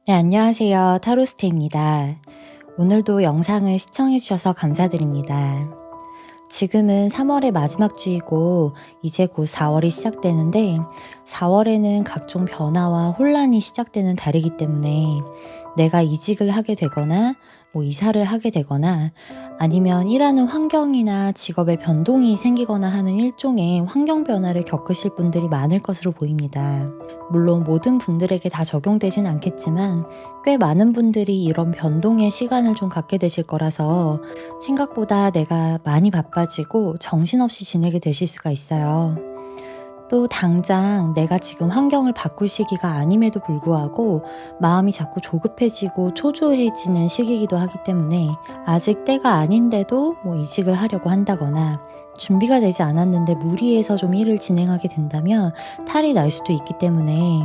네, 안녕하세요. 타로스테입니다. 오늘도 영상을 시청해주셔서 감사드립니다. 지금은 3월의 마지막 주이고 이제 곧 4월이 시작되는데 4월에는 각종 변화와 혼란이 시작되는 달이기 때문에 내가 이직을 하게 되거나 이사를 하게 되거나 아니면 일하는 환경이나 직업의 변동이 생기거나 하는 일종의 환경 변화를 겪으실 분들이 많을 것으로 보입니다. 물론 모든 분들에게 다 적용되진 않겠지만 꽤 많은 분들이 이런 변동의 시간을 좀 갖게 되실 거라서 생각보다 내가 많이 바빠지고 정신없이 지내게 되실 수가 있어요. 또 당장 내가 지금 환경을 바꿀 시기가 아님에도 불구하고 마음이 자꾸 조급해지고 초조해지는 시기이기도 하기 때문에 아직 때가 아닌데도 이직을 하려고 한다거나 준비가 되지 않았는데 무리해서 좀 일을 진행하게 된다면 탈이 날 수도 있기 때문에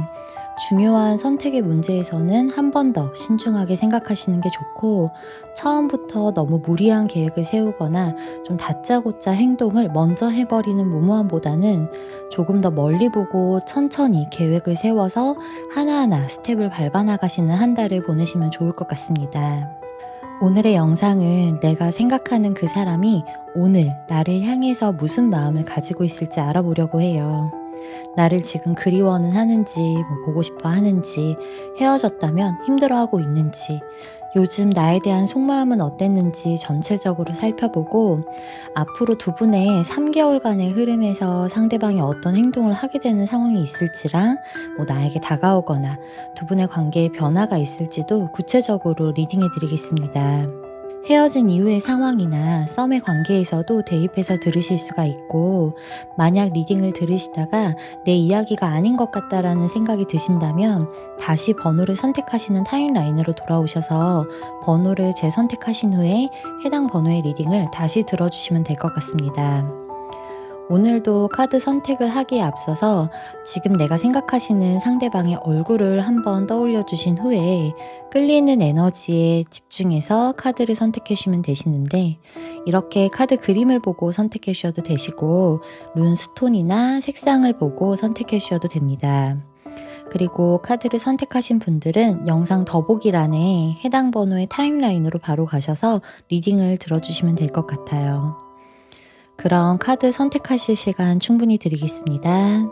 중요한 선택의 문제에서는 한 번 더 신중하게 생각하시는 게 좋고, 처음부터 너무 무리한 계획을 세우거나 좀 다짜고짜 행동을 먼저 해버리는 무모함보다는 조금 더 멀리 보고 천천히 계획을 세워서 하나하나 스텝을 밟아 나가시는 한 달을 보내시면 좋을 것 같습니다. 오늘의 영상은 내가 생각하는 그 사람이 오늘 나를 향해서 무슨 마음을 가지고 있을지 알아보려고 해요. 나를 지금 그리워는 하는지, 보고 싶어 하는지, 헤어졌다면 힘들어하고 있는지, 요즘 나에 대한 속마음은 어땠는지 전체적으로 살펴보고 앞으로 두 분의 3개월간의 흐름에서 상대방이 어떤 행동을 하게 되는 상황이 있을지랑 나에게 다가오거나 두 분의 관계에 변화가 있을지도 구체적으로 리딩해 드리겠습니다. 헤어진 이후의 상황이나 썸의 관계에서도 대입해서 들으실 수가 있고, 만약 리딩을 들으시다가 내 이야기가 아닌 것 같다라는 생각이 드신다면 다시 번호를 선택하시는 타임라인으로 돌아오셔서 번호를 재선택하신 후에 해당 번호의 리딩을 다시 들어주시면 될 것 같습니다. 오늘도 카드 선택을 하기에 앞서서 지금 내가 생각하시는 상대방의 얼굴을 한번 떠올려 주신 후에 끌리는 에너지에 집중해서 카드를 선택해 주시면 되시는데, 이렇게 카드 그림을 보고 선택해 주셔도 되시고 룬스톤이나 색상을 보고 선택해 주셔도 됩니다. 그리고 카드를 선택하신 분들은 영상 더보기란에 해당 번호의 타임라인으로 바로 가셔서 리딩을 들어주시면 될 것 같아요. 그럼 카드 선택하실 시간 충분히 드리겠습니다.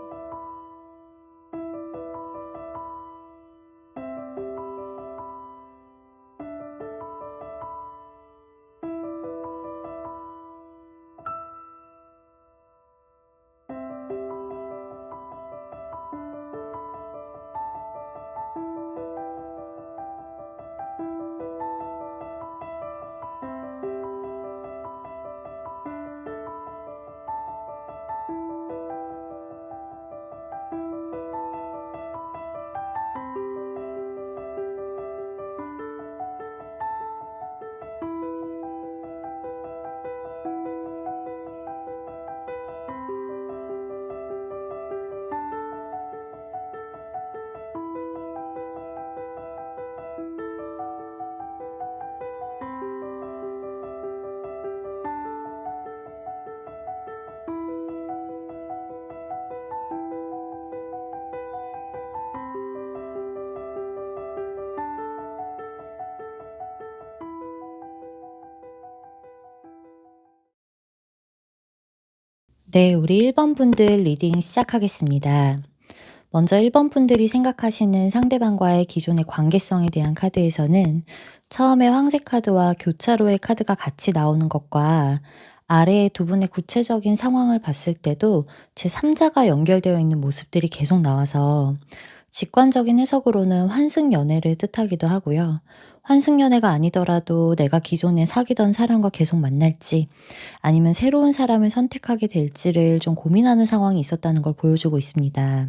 네, 우리 1번 분들 리딩 시작하겠습니다. 먼저 1번 분들이 생각하시는 상대방과의 기존의 관계성에 대한 카드에서는 처음에 황색 카드와 교차로의 카드가 같이 나오는 것과 아래의 두 분의 구체적인 상황을 봤을 때도 제3자가 연결되어 있는 모습들이 계속 나와서 직관적인 해석으로는 환승연애를 뜻하기도 하고요. 환승연애가 아니더라도 내가 기존에 사귀던 사람과 계속 만날지 아니면 새로운 사람을 선택하게 될지를 좀 고민하는 상황이 있었다는 걸 보여주고 있습니다.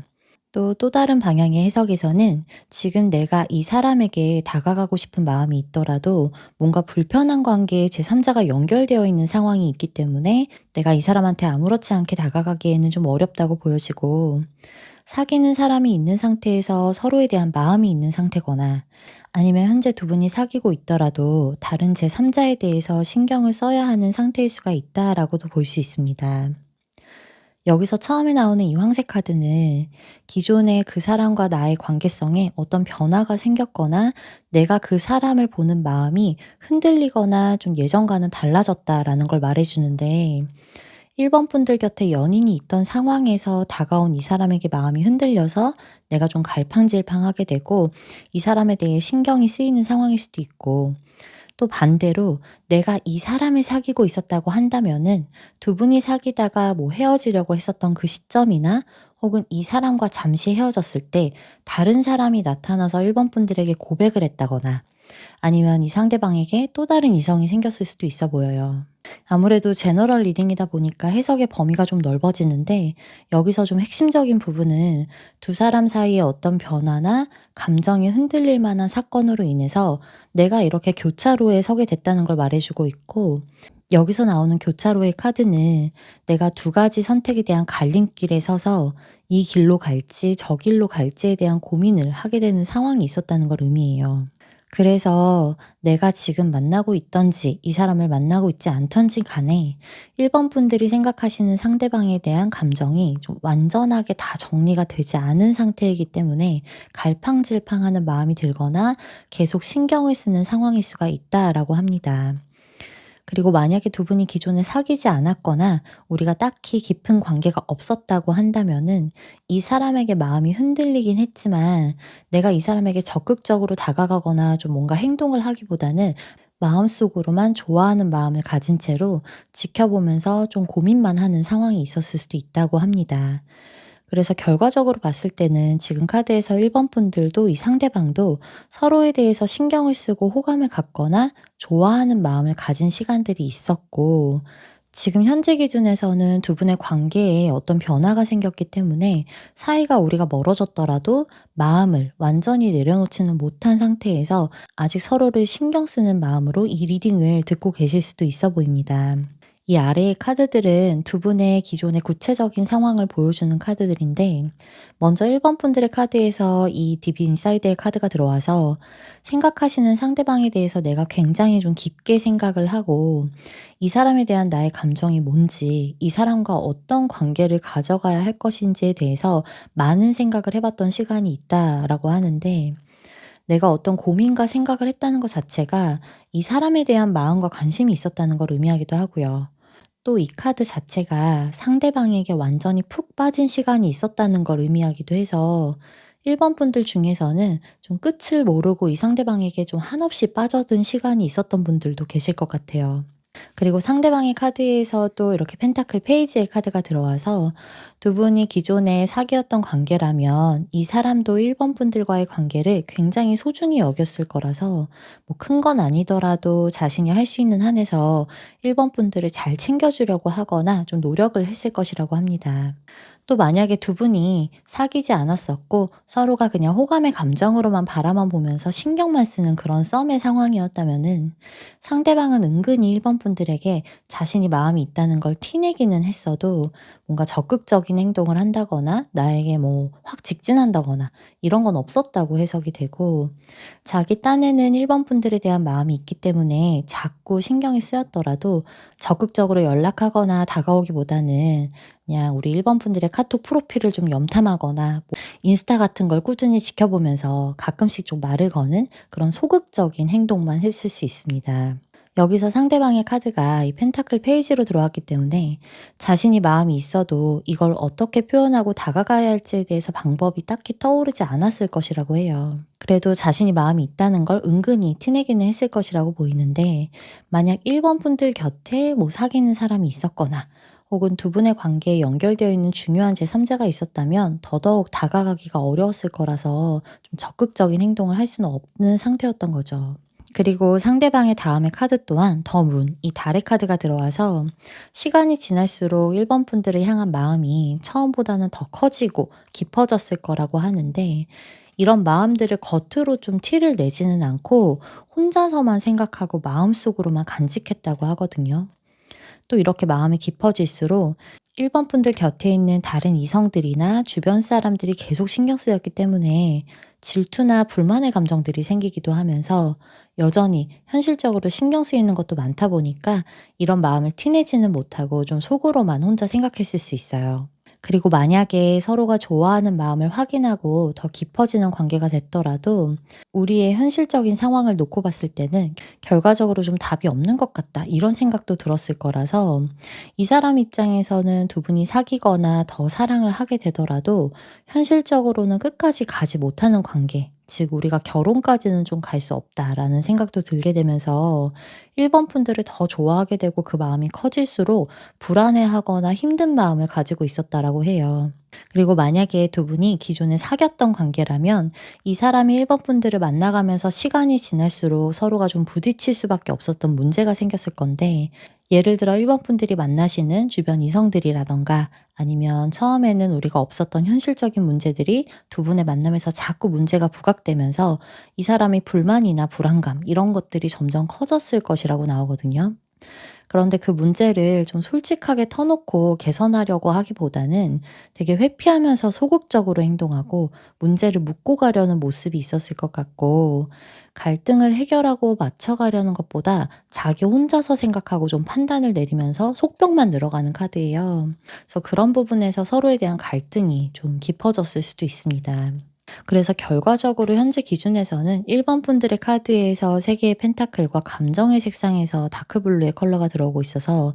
또 다른 방향의 해석에서는 지금 내가 이 사람에게 다가가고 싶은 마음이 있더라도 뭔가 불편한 관계에 제3자가 연결되어 있는 상황이 있기 때문에 내가 이 사람한테 아무렇지 않게 다가가기에는 좀 어렵다고 보여지고, 사귀는 사람이 있는 상태에서 서로에 대한 마음이 있는 상태거나 아니면 현재 두 분이 사귀고 있더라도 다른 제3자에 대해서 신경을 써야 하는 상태일 수가 있다라고도 볼 수 있습니다. 여기서 처음에 나오는 이 황색 카드는 기존의 그 사람과 나의 관계성에 어떤 변화가 생겼거나 내가 그 사람을 보는 마음이 흔들리거나 좀 예전과는 달라졌다라는 걸 말해주는데 1번 분들 곁에 연인이 있던 상황에서 다가온 이 사람에게 마음이 흔들려서 내가 좀 갈팡질팡하게 되고 이 사람에 대해 신경이 쓰이는 상황일 수도 있고 또 반대로 내가 이 사람을 사귀고 있었다고 한다면은 두 분이 사귀다가 뭐 헤어지려고 했었던 그 시점이나 혹은 이 사람과 잠시 헤어졌을 때 다른 사람이 나타나서 1번 분들에게 고백을 했다거나 아니면 이 상대방에게 또 다른 이성이 생겼을 수도 있어 보여요. 아무래도 제너럴 리딩이다 보니까 해석의 범위가 좀 넓어지는데 여기서 좀 핵심적인 부분은 두 사람 사이에 어떤 변화나 감정이 흔들릴 만한 사건으로 인해서 내가 이렇게 교차로에 서게 됐다는 걸 말해주고 있고 여기서 나오는 교차로의 카드는 내가 두 가지 선택에 대한 갈림길에 서서 이 길로 갈지 저 길로 갈지에 대한 고민을 하게 되는 상황이 있었다는 걸 의미해요. 그래서 내가 지금 만나고 있든지 이 사람을 만나고 있지 않든지 간에 1번 분들이 생각하시는 상대방에 대한 감정이 좀 완전하게 다 정리가 되지 않은 상태이기 때문에 갈팡질팡하는 마음이 들거나 계속 신경을 쓰는 상황일 수가 있다라고 합니다. 그리고 만약에 두 분이 기존에 사귀지 않았거나 우리가 딱히 깊은 관계가 없었다고 한다면은 이 사람에게 마음이 흔들리긴 했지만 내가 이 사람에게 적극적으로 다가가거나 좀 뭔가 행동을 하기보다는 마음속으로만 좋아하는 마음을 가진 채로 지켜보면서 좀 고민만 하는 상황이 있었을 수도 있다고 합니다. 그래서 결과적으로 봤을 때는 지금 카드에서 1번 분들도 이 상대방도 서로에 대해서 신경을 쓰고 호감을 갖거나 좋아하는 마음을 가진 시간들이 있었고, 지금 현재 기준에서는 두 분의 관계에 어떤 변화가 생겼기 때문에 사이가 우리가 멀어졌더라도 마음을 완전히 내려놓지는 못한 상태에서 아직 서로를 신경 쓰는 마음으로 이 리딩을 듣고 계실 수도 있어 보입니다. 이 아래의 카드들은 두 분의 기존의 구체적인 상황을 보여주는 카드들인데 먼저 1번 분들의 카드에서 이 딥 인사이드의 카드가 들어와서 생각하시는 상대방에 대해서 내가 굉장히 좀 깊게 생각을 하고 이 사람에 대한 나의 감정이 뭔지 이 사람과 어떤 관계를 가져가야 할 것인지에 대해서 많은 생각을 해봤던 시간이 있다라고 하는데 내가 어떤 고민과 생각을 했다는 것 자체가 이 사람에 대한 마음과 관심이 있었다는 걸 의미하기도 하고요. 또 이 카드 자체가 상대방에게 완전히 푹 빠진 시간이 있었다는 걸 의미하기도 해서 1번 분들 중에서는 좀 끝을 모르고 이 상대방에게 좀 한없이 빠져든 시간이 있었던 분들도 계실 것 같아요. 그리고 상대방의 카드에서 또 이렇게 펜타클 페이지의 카드가 들어와서 두 분이 기존에 사귀었던 관계라면 이 사람도 1번 분들과의 관계를 굉장히 소중히 여겼을 거라서 뭐 큰 건 아니더라도 자신이 할 수 있는 한에서 1번 분들을 잘 챙겨주려고 하거나 좀 노력을 했을 것이라고 합니다. 또 만약에 두 분이 사귀지 않았었고 서로가 그냥 호감의 감정으로만 바라만 보면서 신경만 쓰는 그런 썸의 상황이었다면은 상대방은 은근히 1번 분들에게 자신이 마음이 있다는 걸 티내기는 했어도 뭔가 적극적인 행동을 한다거나 나에게 뭐 확 직진한다거나 이런 건 없었다고 해석이 되고 자기 딴에는 1번 분들에 대한 마음이 있기 때문에 자꾸 신경이 쓰였더라도 적극적으로 연락하거나 다가오기보다는 그냥 우리 1번 분들의 카톡 프로필을 좀 염탐하거나 뭐 인스타 같은 걸 꾸준히 지켜보면서 가끔씩 좀 말을 거는 그런 소극적인 행동만 했을 수 있습니다. 여기서 상대방의 카드가 이 펜타클 페이지로 들어왔기 때문에 자신이 마음이 있어도 이걸 어떻게 표현하고 다가가야 할지에 대해서 방법이 딱히 떠오르지 않았을 것이라고 해요. 그래도 자신이 마음이 있다는 걸 은근히 티내기는 했을 것이라고 보이는데 만약 1번 분들 곁에 뭐 사귀는 사람이 있었거나 혹은 두 분의 관계에 연결되어 있는 중요한 제3자가 있었다면 더더욱 다가가기가 어려웠을 거라서 좀 적극적인 행동을 할 수는 없는 상태였던 거죠. 그리고 상대방의 다음의 카드 또한 더 문, 이 달의 카드가 들어와서 시간이 지날수록 1번 분들을 향한 마음이 처음보다는 더 커지고 깊어졌을 거라고 하는데 이런 마음들을 겉으로 좀 티를 내지는 않고 혼자서만 생각하고 마음속으로만 간직했다고 하거든요. 또 이렇게 마음이 깊어질수록 1번 분들 곁에 있는 다른 이성들이나 주변 사람들이 계속 신경 쓰였기 때문에 질투나 불만의 감정들이 생기기도 하면서 여전히 현실적으로 신경 쓰이는 것도 많다 보니까 이런 마음을 티내지는 못하고 좀 속으로만 혼자 생각했을 수 있어요. 그리고 만약에 서로가 좋아하는 마음을 확인하고 더 깊어지는 관계가 됐더라도 우리의 현실적인 상황을 놓고 봤을 때는 결과적으로 좀 답이 없는 것 같다, 이런 생각도 들었을 거라서 이 사람 입장에서는 두 분이 사귀거나 더 사랑을 하게 되더라도 현실적으로는 끝까지 가지 못하는 관계, 즉 우리가 결혼까지는 좀 갈 수 없다라는 생각도 들게 되면서 1번 분들을 더 좋아하게 되고 그 마음이 커질수록 불안해하거나 힘든 마음을 가지고 있었다라고 해요. 그리고 만약에 두 분이 기존에 사귀었던 관계라면 이 사람이 1번 분들을 만나가면서 시간이 지날수록 서로가 좀 부딪힐 수밖에 없었던 문제가 생겼을 건데, 예를 들어 1번 분들이 만나시는 주변 이성들이라던가 아니면 처음에는 우리가 없었던 현실적인 문제들이 두 분의 만남에서 자꾸 문제가 부각되면서 이 사람의 불만이나 불안감 이런 것들이 점점 커졌을 것이라고 나오거든요. 그런데 그 문제를 좀 솔직하게 터놓고 개선하려고 하기보다는 되게 회피하면서 소극적으로 행동하고 문제를 묻고 가려는 모습이 있었을 것 같고, 갈등을 해결하고 맞춰가려는 것보다 자기 혼자서 생각하고 좀 판단을 내리면서 속병만 늘어가는 카드예요. 그래서 그런 부분에서 서로에 대한 갈등이 좀 깊어졌을 수도 있습니다. 그래서 결과적으로 현재 기준에서는 1번 분들의 카드에서 3개의 펜타클과 감정의 색상에서 다크블루의 컬러가 들어오고 있어서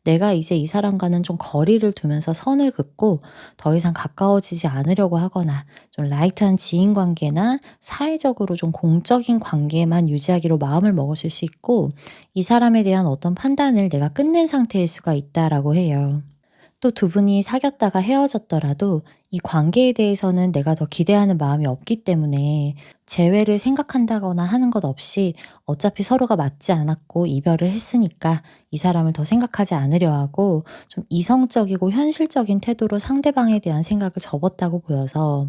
내가 이제 이 사람과는 좀 거리를 두면서 선을 긋고 더 이상 가까워지지 않으려고 하거나 좀 라이트한 지인 관계나 사회적으로 좀 공적인 관계만 유지하기로 마음을 먹으실 수 있고, 이 사람에 대한 어떤 판단을 내가 끝낸 상태일 수가 있다라고 해요. 또 두 분이 사귀었다가 헤어졌더라도 이 관계에 대해서는 내가 더 기대하는 마음이 없기 때문에 재회를 생각한다거나 하는 것 없이 어차피 서로가 맞지 않았고 이별을 했으니까 이 사람을 더 생각하지 않으려 하고 좀 이성적이고 현실적인 태도로 상대방에 대한 생각을 접었다고 보여서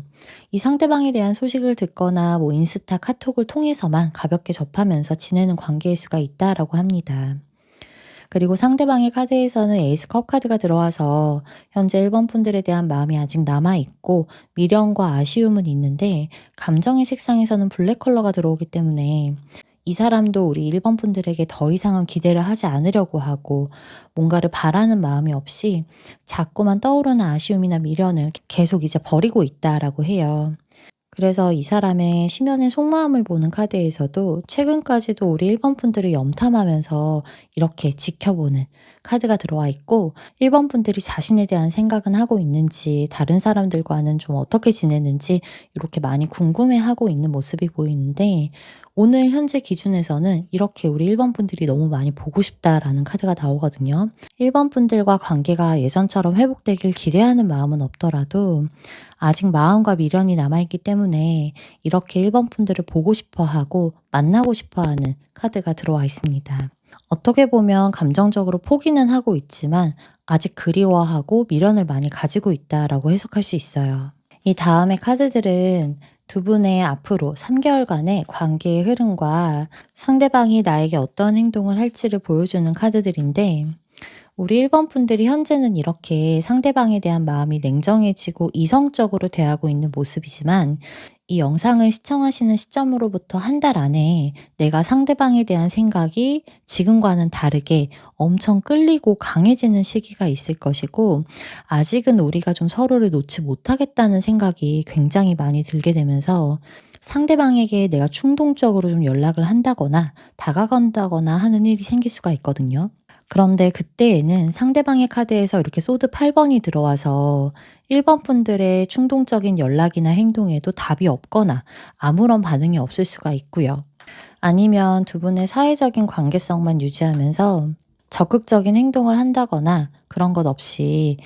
이 상대방에 대한 소식을 듣거나 뭐 인스타 카톡을 통해서만 가볍게 접하면서 지내는 관계일 수가 있다라고 합니다. 그리고 상대방의 카드에서는 에이스 컵 카드가 들어와서 현재 1번 분들에 대한 마음이 아직 남아 있고 미련과 아쉬움은 있는데, 감정의 색상에서는 블랙 컬러가 들어오기 때문에 이 사람도 우리 1번 분들에게 더 이상은 기대를 하지 않으려고 하고 뭔가를 바라는 마음이 없이 자꾸만 떠오르는 아쉬움이나 미련을 계속 이제 버리고 있다라고 해요. 그래서 이 사람의 심연의 속마음을 보는 카드에서도 최근까지도 우리 1번 분들을 염탐하면서 이렇게 지켜보는 카드가 들어와 있고, 1번 분들이 자신에 대한 생각은 하고 있는지, 다른 사람들과는 좀 어떻게 지내는지 이렇게 많이 궁금해하고 있는 모습이 보이는데, 오늘 현재 기준에서는 이렇게 우리 1번 분들이 너무 많이 보고 싶다라는 카드가 나오거든요. 1번 분들과 관계가 예전처럼 회복되길 기대하는 마음은 없더라도 아직 마음과 미련이 남아있기 때문에 이렇게 1번 분들을 보고 싶어 하고 만나고 싶어 하는 카드가 들어와 있습니다. 어떻게 보면 감정적으로 포기는 하고 있지만 아직 그리워하고 미련을 많이 가지고 있다라고 해석할 수 있어요. 이 다음의 카드들은 두 분의 앞으로 3개월간의 관계의 흐름과 상대방이 나에게 어떤 행동을 할지를 보여주는 카드들인데, 우리 1번 분들이 현재는 이렇게 상대방에 대한 마음이 냉정해지고 이성적으로 대하고 있는 모습이지만, 이 영상을 시청하시는 시점으로부터 한 달 안에 내가 상대방에 대한 생각이 지금과는 다르게 엄청 끌리고 강해지는 시기가 있을 것이고, 아직은 우리가 좀 서로를 놓지 못하겠다는 생각이 굉장히 많이 들게 되면서 상대방에게 내가 충동적으로 좀 연락을 한다거나 다가간다거나 하는 일이 생길 수가 있거든요. 그런데 그때에는 상대방의 카드에서 이렇게 소드 8번이 들어와서 1번 분들의 충동적인 연락이나 행동에도 답이 없거나 아무런 반응이 없을 수가 있고요. 아니면 두 분의 사회적인 관계성만 유지하면서 적극적인 행동을 한다거나 그런 것 없이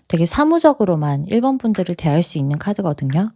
되게 사무적으로만 1번 분들을 대할 수 있는 카드거든요.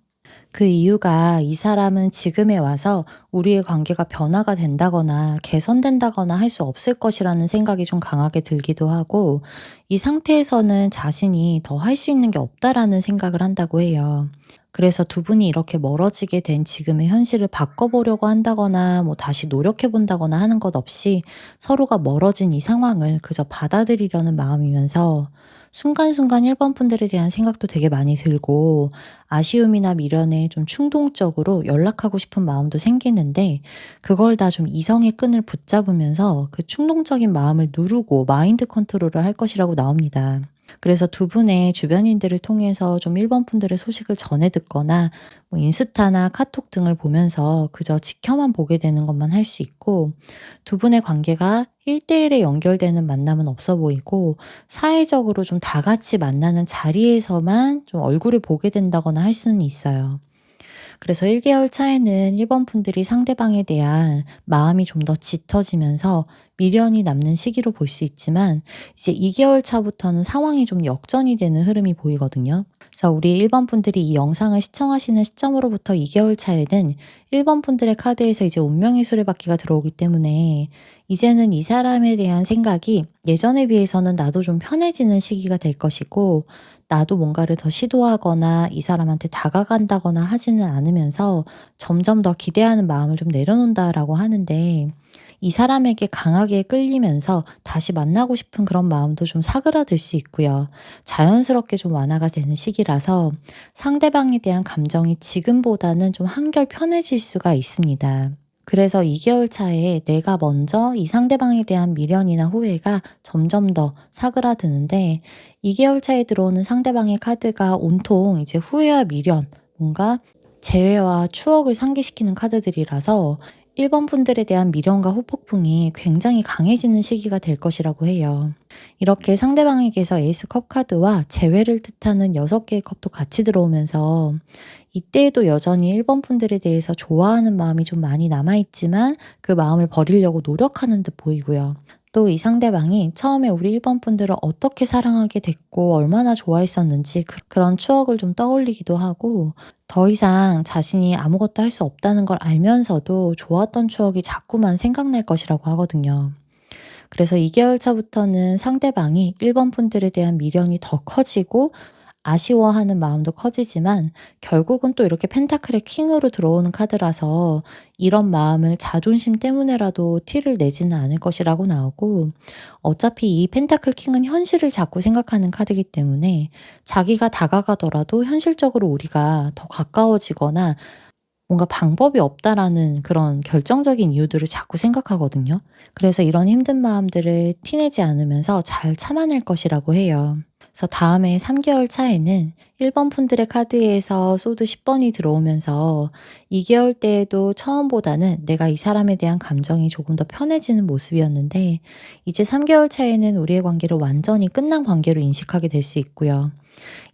그 이유가 이 사람은 지금에 와서 우리의 관계가 변화가 된다거나 개선된다거나 할 수 없을 것이라는 생각이 좀 강하게 들기도 하고, 이 상태에서는 자신이 더 할 수 있는 게 없다라는 생각을 한다고 해요. 그래서 두 분이 이렇게 멀어지게 된 지금의 현실을 바꿔보려고 한다거나 뭐 다시 노력해 본다거나 하는 것 없이 서로가 멀어진 이 상황을 그저 받아들이려는 마음이면서 순간순간 1번 분들에 대한 생각도 되게 많이 들고 아쉬움이나 미련에 좀 충동적으로 연락하고 싶은 마음도 생기는데, 그걸 다 좀 이성의 끈을 붙잡으면서 그 충동적인 마음을 누르고 마인드 컨트롤을 할 것이라고 나옵니다. 그래서 두 분의 주변인들을 통해서 좀 1번 분들의 소식을 전해 듣거나 뭐 인스타나 카톡 등을 보면서 그저 지켜만 보게 되는 것만 할 수 있고, 두 분의 관계가 1대1에 연결되는 만남은 없어 보이고 사회적으로 좀 다 같이 만나는 자리에서만 좀 얼굴을 보게 된다거나 할 수는 있어요. 그래서 1개월 차에는 1번 분들이 상대방에 대한 마음이 좀 더 짙어지면서 미련이 남는 시기로 볼 수 있지만, 이제 2개월 차부터는 상황이 좀 역전이 되는 흐름이 보이거든요. 그래서 우리 1번 분들이 이 영상을 시청하시는 시점으로부터 2개월 차에는 1번 분들의 카드에서 이제 운명의 수레바퀴가 들어오기 때문에, 이제는 이 사람에 대한 생각이 예전에 비해서는 나도 좀 편해지는 시기가 될 것이고, 나도 뭔가를 더 시도하거나 이 사람한테 다가간다거나 하지는 않으면서 점점 더 기대하는 마음을 좀 내려놓는다라고 하는데, 이 사람에게 강하게 끌리면서 다시 만나고 싶은 그런 마음도 좀 사그라들 수 있고요. 자연스럽게 좀 완화가 되는 시기라서 상대방에 대한 감정이 지금보다는 좀 한결 편해질 수가 있습니다. 그래서 2개월 차에 내가 먼저 이 상대방에 대한 미련이나 후회가 점점 더 사그라드는데, 2개월 차에 들어오는 상대방의 카드가 온통 이제 후회와 미련, 뭔가 재회와 추억을 상기시키는 카드들이라서 1번 분들에 대한 미련과 후폭풍이 굉장히 강해지는 시기가 될 것이라고 해요. 이렇게 상대방에게서 에이스 컵 카드와 재회를 뜻하는 6개의 컵도 같이 들어오면서, 이때에도 여전히 1번 분들에 대해서 좋아하는 마음이 좀 많이 남아있지만 그 마음을 버리려고 노력하는 듯 보이고요. 또 이 상대방이 처음에 우리 1번 분들을 어떻게 사랑하게 됐고 얼마나 좋아했었는지 그런 추억을 좀 떠올리기도 하고, 더 이상 자신이 아무것도 할 수 없다는 걸 알면서도 좋았던 추억이 자꾸만 생각날 것이라고 하거든요. 그래서 2개월 차부터는 상대방이 1번 분들에 대한 미련이 더 커지고 아쉬워하는 마음도 커지지만, 결국은 또 이렇게 펜타클의 킹으로 들어오는 카드라서 이런 마음을 자존심 때문에라도 티를 내지는 않을 것이라고 나오고, 어차피 이 펜타클 킹은 현실을 자꾸 생각하는 카드이기 때문에 자기가 다가가더라도 현실적으로 우리가 더 가까워지거나 뭔가 방법이 없다라는 그런 결정적인 이유들을 자꾸 생각하거든요. 그래서 이런 힘든 마음들을 티내지 않으면서 잘 참아낼 것이라고 해요. 그래서 다음에 3개월 차에는 1번 분들의 카드에서 소드 10번이 들어오면서 2개월 때에도 처음보다는 내가 이 사람에 대한 감정이 조금 더 편해지는 모습이었는데, 이제 3개월 차에는 우리의 관계를 완전히 끝난 관계로 인식하게 될 수 있고요.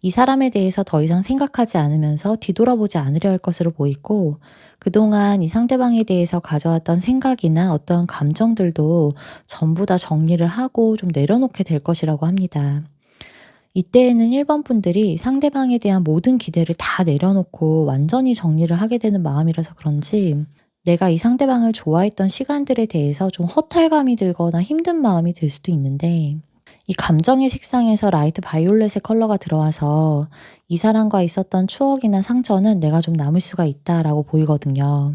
이 사람에 대해서 더 이상 생각하지 않으면서 뒤돌아보지 않으려 할 것으로 보이고, 그동안 이 상대방에 대해서 가져왔던 생각이나 어떤 감정들도 전부 다 정리를 하고 좀 내려놓게 될 것이라고 합니다. 이때에는 1번 분들이 상대방에 대한 모든 기대를 다 내려놓고 완전히 정리를 하게 되는 마음이라서 그런지, 내가 이 상대방을 좋아했던 시간들에 대해서 좀 허탈감이 들거나 힘든 마음이 들 수도 있는데, 이 감정의 색상에서 라이트 바이올렛의 컬러가 들어와서 이 사람과 있었던 추억이나 상처는 내가 좀 남을 수가 있다라고 보이거든요.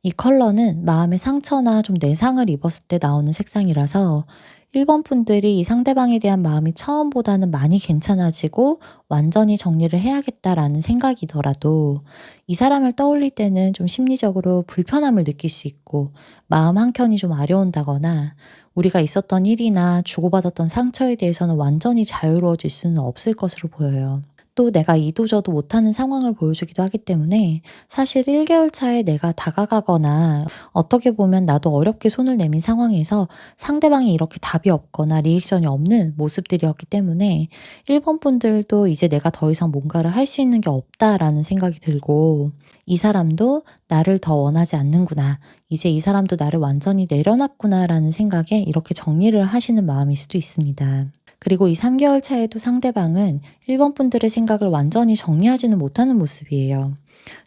이 컬러는 마음의 상처나 좀 내상을 입었을 때 나오는 색상이라서, 1번 분들이 이 상대방에 대한 마음이 처음보다는 많이 괜찮아지고 완전히 정리를 해야겠다라는 생각이더라도, 이 사람을 떠올릴 때는 좀 심리적으로 불편함을 느낄 수 있고 마음 한켠이 좀 아려온다거나, 우리가 있었던 일이나 주고받았던 상처에 대해서는 완전히 자유로워질 수는 없을 것으로 보여요. 또 내가 이도저도 못하는 상황을 보여주기도 하기 때문에, 사실 1개월 차에 내가 다가가거나 어떻게 보면 나도 어렵게 손을 내민 상황에서 상대방이 이렇게 답이 없거나 리액션이 없는 모습들이었기 때문에 1번 분들도 이제 내가 더 이상 뭔가를 할 수 있는 게 없다라는 생각이 들고, 이 사람도 나를 더 원하지 않는구나, 이제 이 사람도 나를 완전히 내려놨구나라는 생각에 이렇게 정리를 하시는 마음일 수도 있습니다. 그리고 이 3개월 차에도 상대방은 1번 분들의 생각을 완전히 정리하지는 못하는 모습이에요.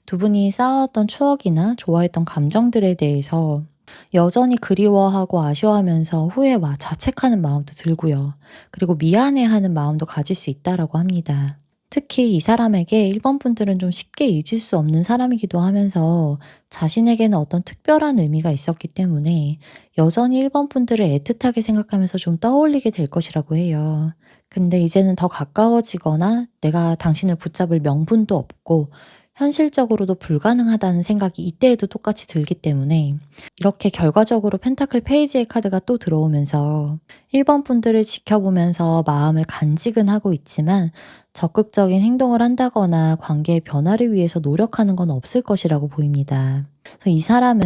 두 분이 쌓아왔던 추억이나 좋아했던 감정들에 대해서 여전히 그리워하고 아쉬워하면서 후회와 자책하는 마음도 들고요. 그리고 미안해하는 마음도 가질 수 있다라고 합니다. 특히 이 사람에게 1번 분들은 좀 쉽게 잊을 수 없는 사람이기도 하면서 자신에게는 어떤 특별한 의미가 있었기 때문에 여전히 1번 분들을 애틋하게 생각하면서 좀 떠올리게 될 것이라고 해요. 근데 이제는 더 가까워지거나 내가 당신을 붙잡을 명분도 없고 현실적으로도 불가능하다는 생각이 이때에도 똑같이 들기 때문에 이렇게 결과적으로 펜타클 페이지의 카드가 또 들어오면서 1번 분들을 지켜보면서 마음을 간직은 하고 있지만 적극적인 행동을 한다거나 관계의 변화를 위해서 노력하는 건 없을 것이라고 보입니다. 그래서 이 사람은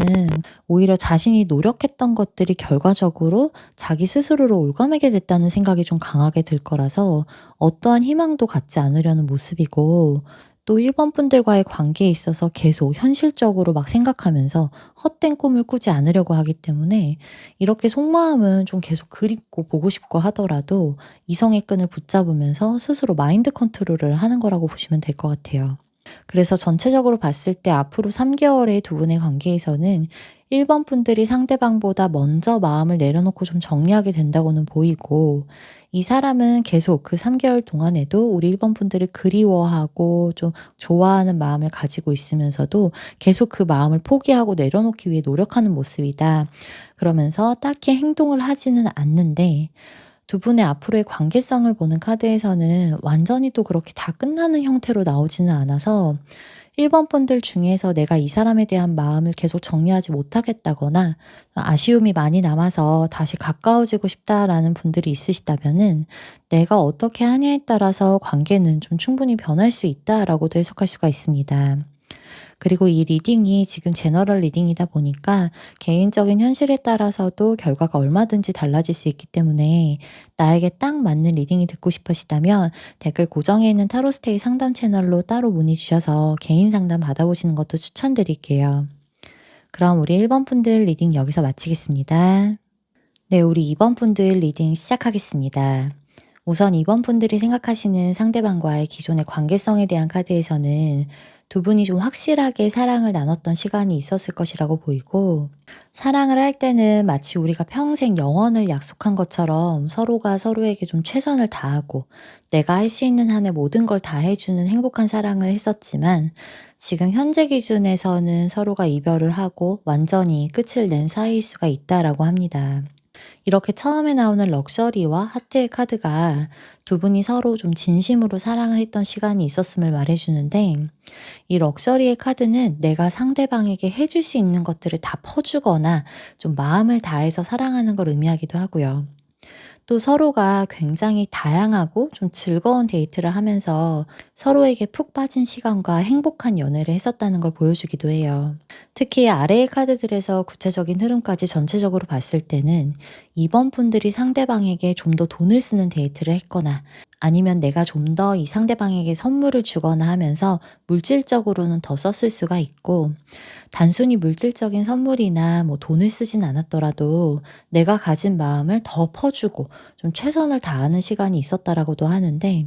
오히려 자신이 노력했던 것들이 결과적으로 자기 스스로를 올가매게 됐다는 생각이 좀 강하게 들 거라서 어떠한 희망도 갖지 않으려는 모습이고, 또 1번 분들과의 관계에 있어서 계속 현실적으로 막 생각하면서 헛된 꿈을 꾸지 않으려고 하기 때문에 이렇게 속마음은 좀 계속 그립고 보고 싶고 하더라도 이성의 끈을 붙잡으면서 스스로 마인드 컨트롤을 하는 거라고 보시면 될 것 같아요. 그래서 전체적으로 봤을 때 앞으로 3개월의 두 분의 관계에서는 1번 분들이 상대방보다 먼저 마음을 내려놓고 좀 정리하게 된다고는 보이고, 이 사람은 계속 그 3개월 동안에도 우리 1번 분들을 그리워하고 좀 좋아하는 마음을 가지고 있으면서도 계속 그 마음을 포기하고 내려놓기 위해 노력하는 모습이다. 그러면서 딱히 행동을 하지는 않는데, 두 분의 앞으로의 관계성을 보는 카드에서는 완전히 또 그렇게 다 끝나는 형태로 나오지는 않아서 1번 분들 중에서 내가 이 사람에 대한 마음을 계속 정리하지 못하겠다거나 아쉬움이 많이 남아서 다시 가까워지고 싶다라는 분들이 있으시다면은 내가 어떻게 하냐에 따라서 관계는 좀 충분히 변할 수 있다라고도 해석할 수가 있습니다. 그리고 이 리딩이 지금 제너럴 리딩이다 보니까 개인적인 현실에 따라서도 결과가 얼마든지 달라질 수 있기 때문에 나에게 딱 맞는 리딩이 듣고 싶으시다면 댓글 고정에 있는 타로스테이 상담 채널로 따로 문의 주셔서 개인 상담 받아보시는 것도 추천드릴게요. 그럼 우리 1번 분들 리딩 여기서 마치겠습니다. 네, 우리 2번 분들 리딩 시작하겠습니다. 우선 2번 분들이 생각하시는 상대방과의 기존의 관계성에 대한 카드에서는 두 분이 좀 확실하게 사랑을 나눴던 시간이 있었을 것이라고 보이고, 사랑을 할 때는 마치 우리가 평생 영원을 약속한 것처럼 서로가 서로에게 좀 최선을 다하고 내가 할 수 있는 한의 모든 걸 다 해주는 행복한 사랑을 했었지만, 지금 현재 기준에서는 서로가 이별을 하고 완전히 끝을 낸 사이일 수가 있다라고 합니다. 이렇게 처음에 나오는 럭셔리와 하트의 카드가 두 분이 서로 좀 진심으로 사랑을 했던 시간이 있었음을 말해주는데, 이 럭셔리의 카드는 내가 상대방에게 해줄 수 있는 것들을 다 퍼주거나 좀 마음을 다해서 사랑하는 걸 의미하기도 하고요. 또 서로가 굉장히 다양하고 좀 즐거운 데이트를 하면서 서로에게 푹 빠진 시간과 행복한 연애를 했었다는 걸 보여주기도 해요. 특히 아래의 카드들에서 구체적인 흐름까지 전체적으로 봤을 때는 2번 분들이 상대방에게 좀 더 돈을 쓰는 데이트를 했거나 아니면 내가 좀 더 이 상대방에게 선물을 주거나 하면서 물질적으로는 더 썼을 수가 있고, 단순히 물질적인 선물이나 뭐 돈을 쓰진 않았더라도 내가 가진 마음을 더 퍼주고 좀 최선을 다하는 시간이 있었다라고도 하는데,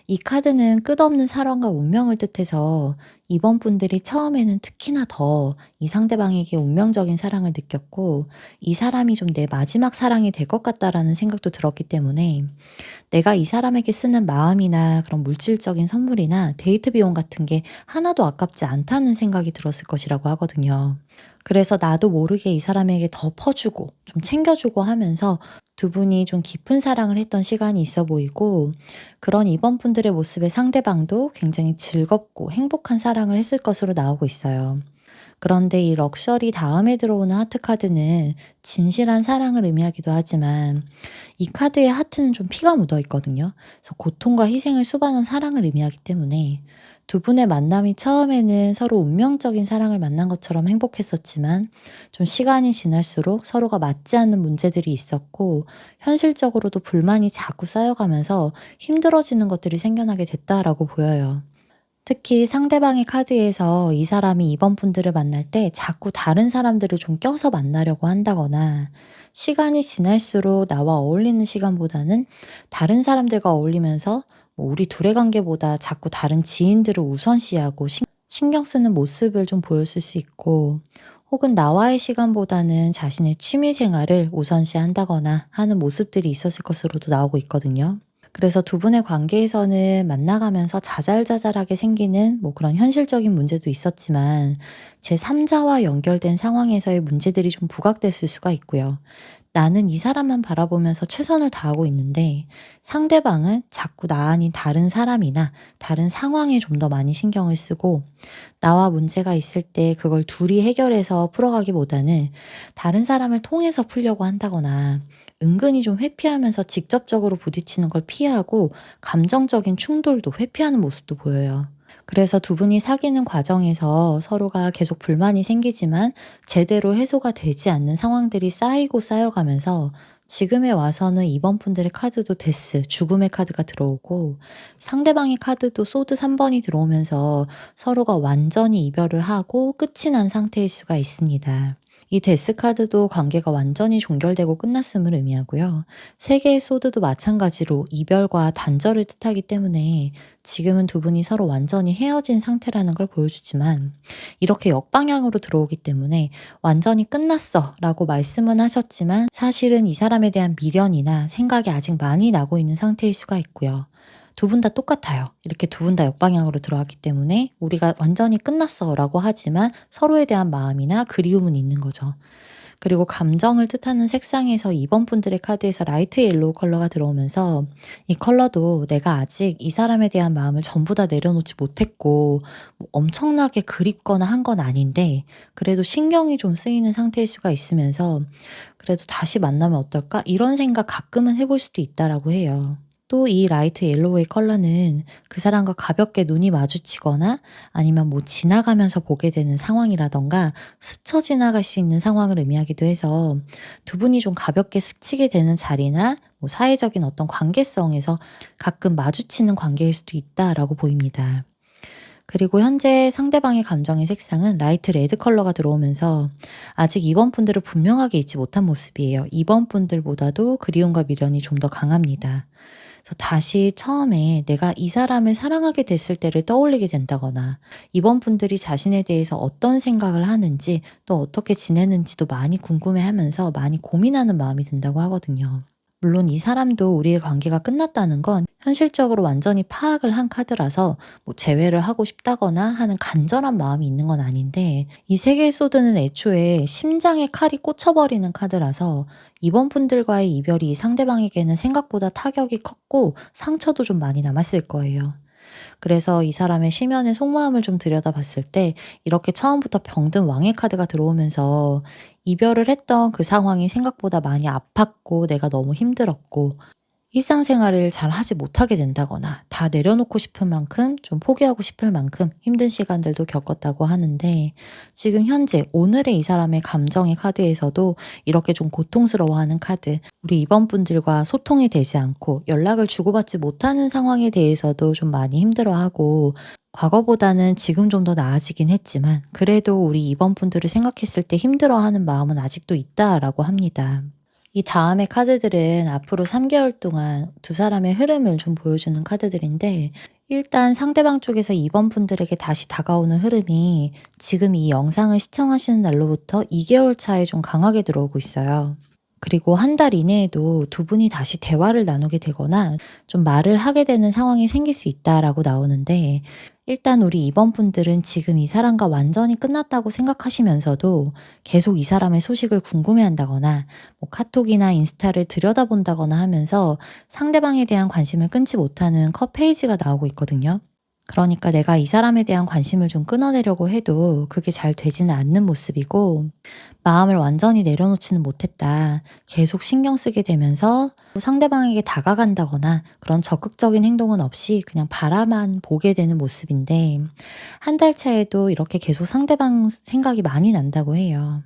이 카드는 끝없는 사랑과 운명을 뜻해서 2번 분들이 처음에는 특히나 더 이 상대방에게 운명적인 사랑을 느꼈고 이 사람이 좀 내 마지막 사랑이 될 것 같다라는 생각도 들었기 때문에 내가 이 사람에게 쓰는 마음이나 그런 물질적인 선물이나 데이트 비용 같은 게 하나도 아깝지 않다는 생각이 들었을 것이라고 하거든요. 그래서 나도 모르게 이 사람에게 더 퍼주고 좀 챙겨주고 하면서 두 분이 좀 깊은 사랑을 했던 시간이 있어 보이고, 그런 2번 분들의 모습에 상대방도 굉장히 즐겁고 행복한 사랑을 했을 것으로 나오고 있어요. 그런데 이 럭셔리 다음에 들어오는 하트 카드는 진실한 사랑을 의미하기도 하지만 이 카드의 하트는 좀 피가 묻어 있거든요. 그래서 고통과 희생을 수반한 사랑을 의미하기 때문에 두 분의 만남이 처음에는 서로 운명적인 사랑을 만난 것처럼 행복했었지만 좀 시간이 지날수록 서로가 맞지 않는 문제들이 있었고 현실적으로도 불만이 자꾸 쌓여가면서 힘들어지는 것들이 생겨나게 됐다라고 보여요. 특히 상대방의 카드에서 이 사람이 2번 분들을 만날 때 자꾸 다른 사람들을 좀 껴서 만나려고 한다거나, 시간이 지날수록 나와 어울리는 시간보다는 다른 사람들과 어울리면서 뭐 우리 둘의 관계보다 자꾸 다른 지인들을 우선시하고 신경 쓰는 모습을 좀 보였을 수 있고, 혹은 나와의 시간보다는 자신의 취미 생활을 우선시한다거나 하는 모습들이 있었을 것으로도 나오고 있거든요. 그래서 두 분의 관계에서는 만나가면서 자잘자잘하게 생기는 뭐 그런 현실적인 문제도 있었지만 제3자와 연결된 상황에서의 문제들이 좀 부각됐을 수가 있고요. 나는 이 사람만 바라보면서 최선을 다하고 있는데 상대방은 자꾸 나 아닌 다른 사람이나 다른 상황에 좀 더 많이 신경을 쓰고 나와 문제가 있을 때 그걸 둘이 해결해서 풀어가기보다는 다른 사람을 통해서 풀려고 한다거나 은근히 좀 회피하면서 직접적으로 부딪히는 걸 피하고 감정적인 충돌도 회피하는 모습도 보여요. 그래서 두 분이 사귀는 과정에서 서로가 계속 불만이 생기지만 제대로 해소가 되지 않는 상황들이 쌓이고 쌓여가면서 지금에 와서는 이번 분들의 카드도 데스, 죽음의 카드가 들어오고 상대방의 카드도 소드 3번이 들어오면서 서로가 완전히 이별을 하고 끝이 난 상태일 수가 있습니다. 이 데스 카드도 관계가 완전히 종결되고 끝났음을 의미하고요. 세 개의 소드도 마찬가지로 이별과 단절을 뜻하기 때문에 지금은 두 분이 서로 완전히 헤어진 상태라는 걸 보여주지만 이렇게 역방향으로 들어오기 때문에 완전히 끝났어 라고 말씀은 하셨지만 사실은 이 사람에 대한 미련이나 생각이 아직 많이 나고 있는 상태일 수가 있고요. 두 분 다 똑같아요. 이렇게 두 분 다 역방향으로 들어왔기 때문에 우리가 완전히 끝났어 라고 하지만 서로에 대한 마음이나 그리움은 있는 거죠. 그리고 감정을 뜻하는 색상에서 2번 분들의 카드에서 라이트 옐로우 컬러가 들어오면서 이 컬러도 내가 아직 이 사람에 대한 마음을 전부 다 내려놓지 못했고 뭐 엄청나게 그립거나 한 건 아닌데 그래도 신경이 좀 쓰이는 상태일 수가 있으면서 그래도 다시 만나면 어떨까? 이런 생각 가끔은 해볼 수도 있다라고 해요. 또 이 라이트 옐로우의 컬러는 그 사람과 가볍게 눈이 마주치거나 아니면 뭐 지나가면서 보게 되는 상황이라던가 스쳐 지나갈 수 있는 상황을 의미하기도 해서 두 분이 좀 가볍게 스치게 되는 자리나 뭐 사회적인 어떤 관계성에서 가끔 마주치는 관계일 수도 있다라고 보입니다. 그리고 현재 상대방의 감정의 색상은 라이트 레드 컬러가 들어오면서 아직 2번 분들을 분명하게 잊지 못한 모습이에요. 2번 분들보다도 그리움과 미련이 좀 더 강합니다. 그래서 다시 처음에 내가 이 사람을 사랑하게 됐을 때를 떠올리게 된다거나 이번 분들이 자신에 대해서 어떤 생각을 하는지 또 어떻게 지내는지도 많이 궁금해하면서 많이 고민하는 마음이 든다고 하거든요. 물론 이 사람도 우리의 관계가 끝났다는 건 현실적으로 완전히 파악을 한 카드라서 뭐 재회를 하고 싶다거나 하는 간절한 마음이 있는 건 아닌데 이 세 개의 소드는 애초에 심장에 칼이 꽂혀버리는 카드라서 이번 분들과의 이별이 상대방에게는 생각보다 타격이 컸고 상처도 좀 많이 남았을 거예요. 그래서 이 사람의 심연의 속마음을 좀 들여다봤을 때 이렇게 처음부터 병든 왕의 카드가 들어오면서 이별을 했던 그 상황이 생각보다 많이 아팠고 내가 너무 힘들었고 일상생활을 잘 하지 못하게 된다거나 다 내려놓고 싶은 만큼 좀 포기하고 싶을 만큼 힘든 시간들도 겪었다고 하는데 지금 현재 오늘의 이 사람의 감정의 카드에서도 이렇게 좀 고통스러워하는 카드 우리 이번 분들과 소통이 되지 않고 연락을 주고받지 못하는 상황에 대해서도 좀 많이 힘들어하고 과거보다는 지금 좀 더 나아지긴 했지만 그래도 우리 이번 분들을 생각했을 때 힘들어하는 마음은 아직도 있다라고 합니다. 이 다음의 카드들은 앞으로 3개월 동안 두 사람의 흐름을 좀 보여주는 카드들인데 일단 상대방 쪽에서 이번 분들에게 다시 다가오는 흐름이 지금 이 영상을 시청하시는 날로부터 2개월 차에 좀 강하게 들어오고 있어요. 그리고 한 달 이내에도 두 분이 다시 대화를 나누게 되거나 좀 말을 하게 되는 상황이 생길 수 있다라고 나오는데 일단 우리 이번 분들은 지금 이 사람과 완전히 끝났다고 생각하시면서도 계속 이 사람의 소식을 궁금해한다거나 뭐 카톡이나 인스타를 들여다본다거나 하면서 상대방에 대한 관심을 끊지 못하는 컷 페이지가 나오고 있거든요. 그러니까 내가 이 사람에 대한 관심을 좀 끊어내려고 해도 그게 잘 되지는 않는 모습이고 마음을 완전히 내려놓지는 못했다. 계속 신경 쓰게 되면서 상대방에게 다가간다거나 그런 적극적인 행동은 없이 그냥 바라만 보게 되는 모습인데 한 달 차에도 이렇게 계속 상대방 생각이 많이 난다고 해요.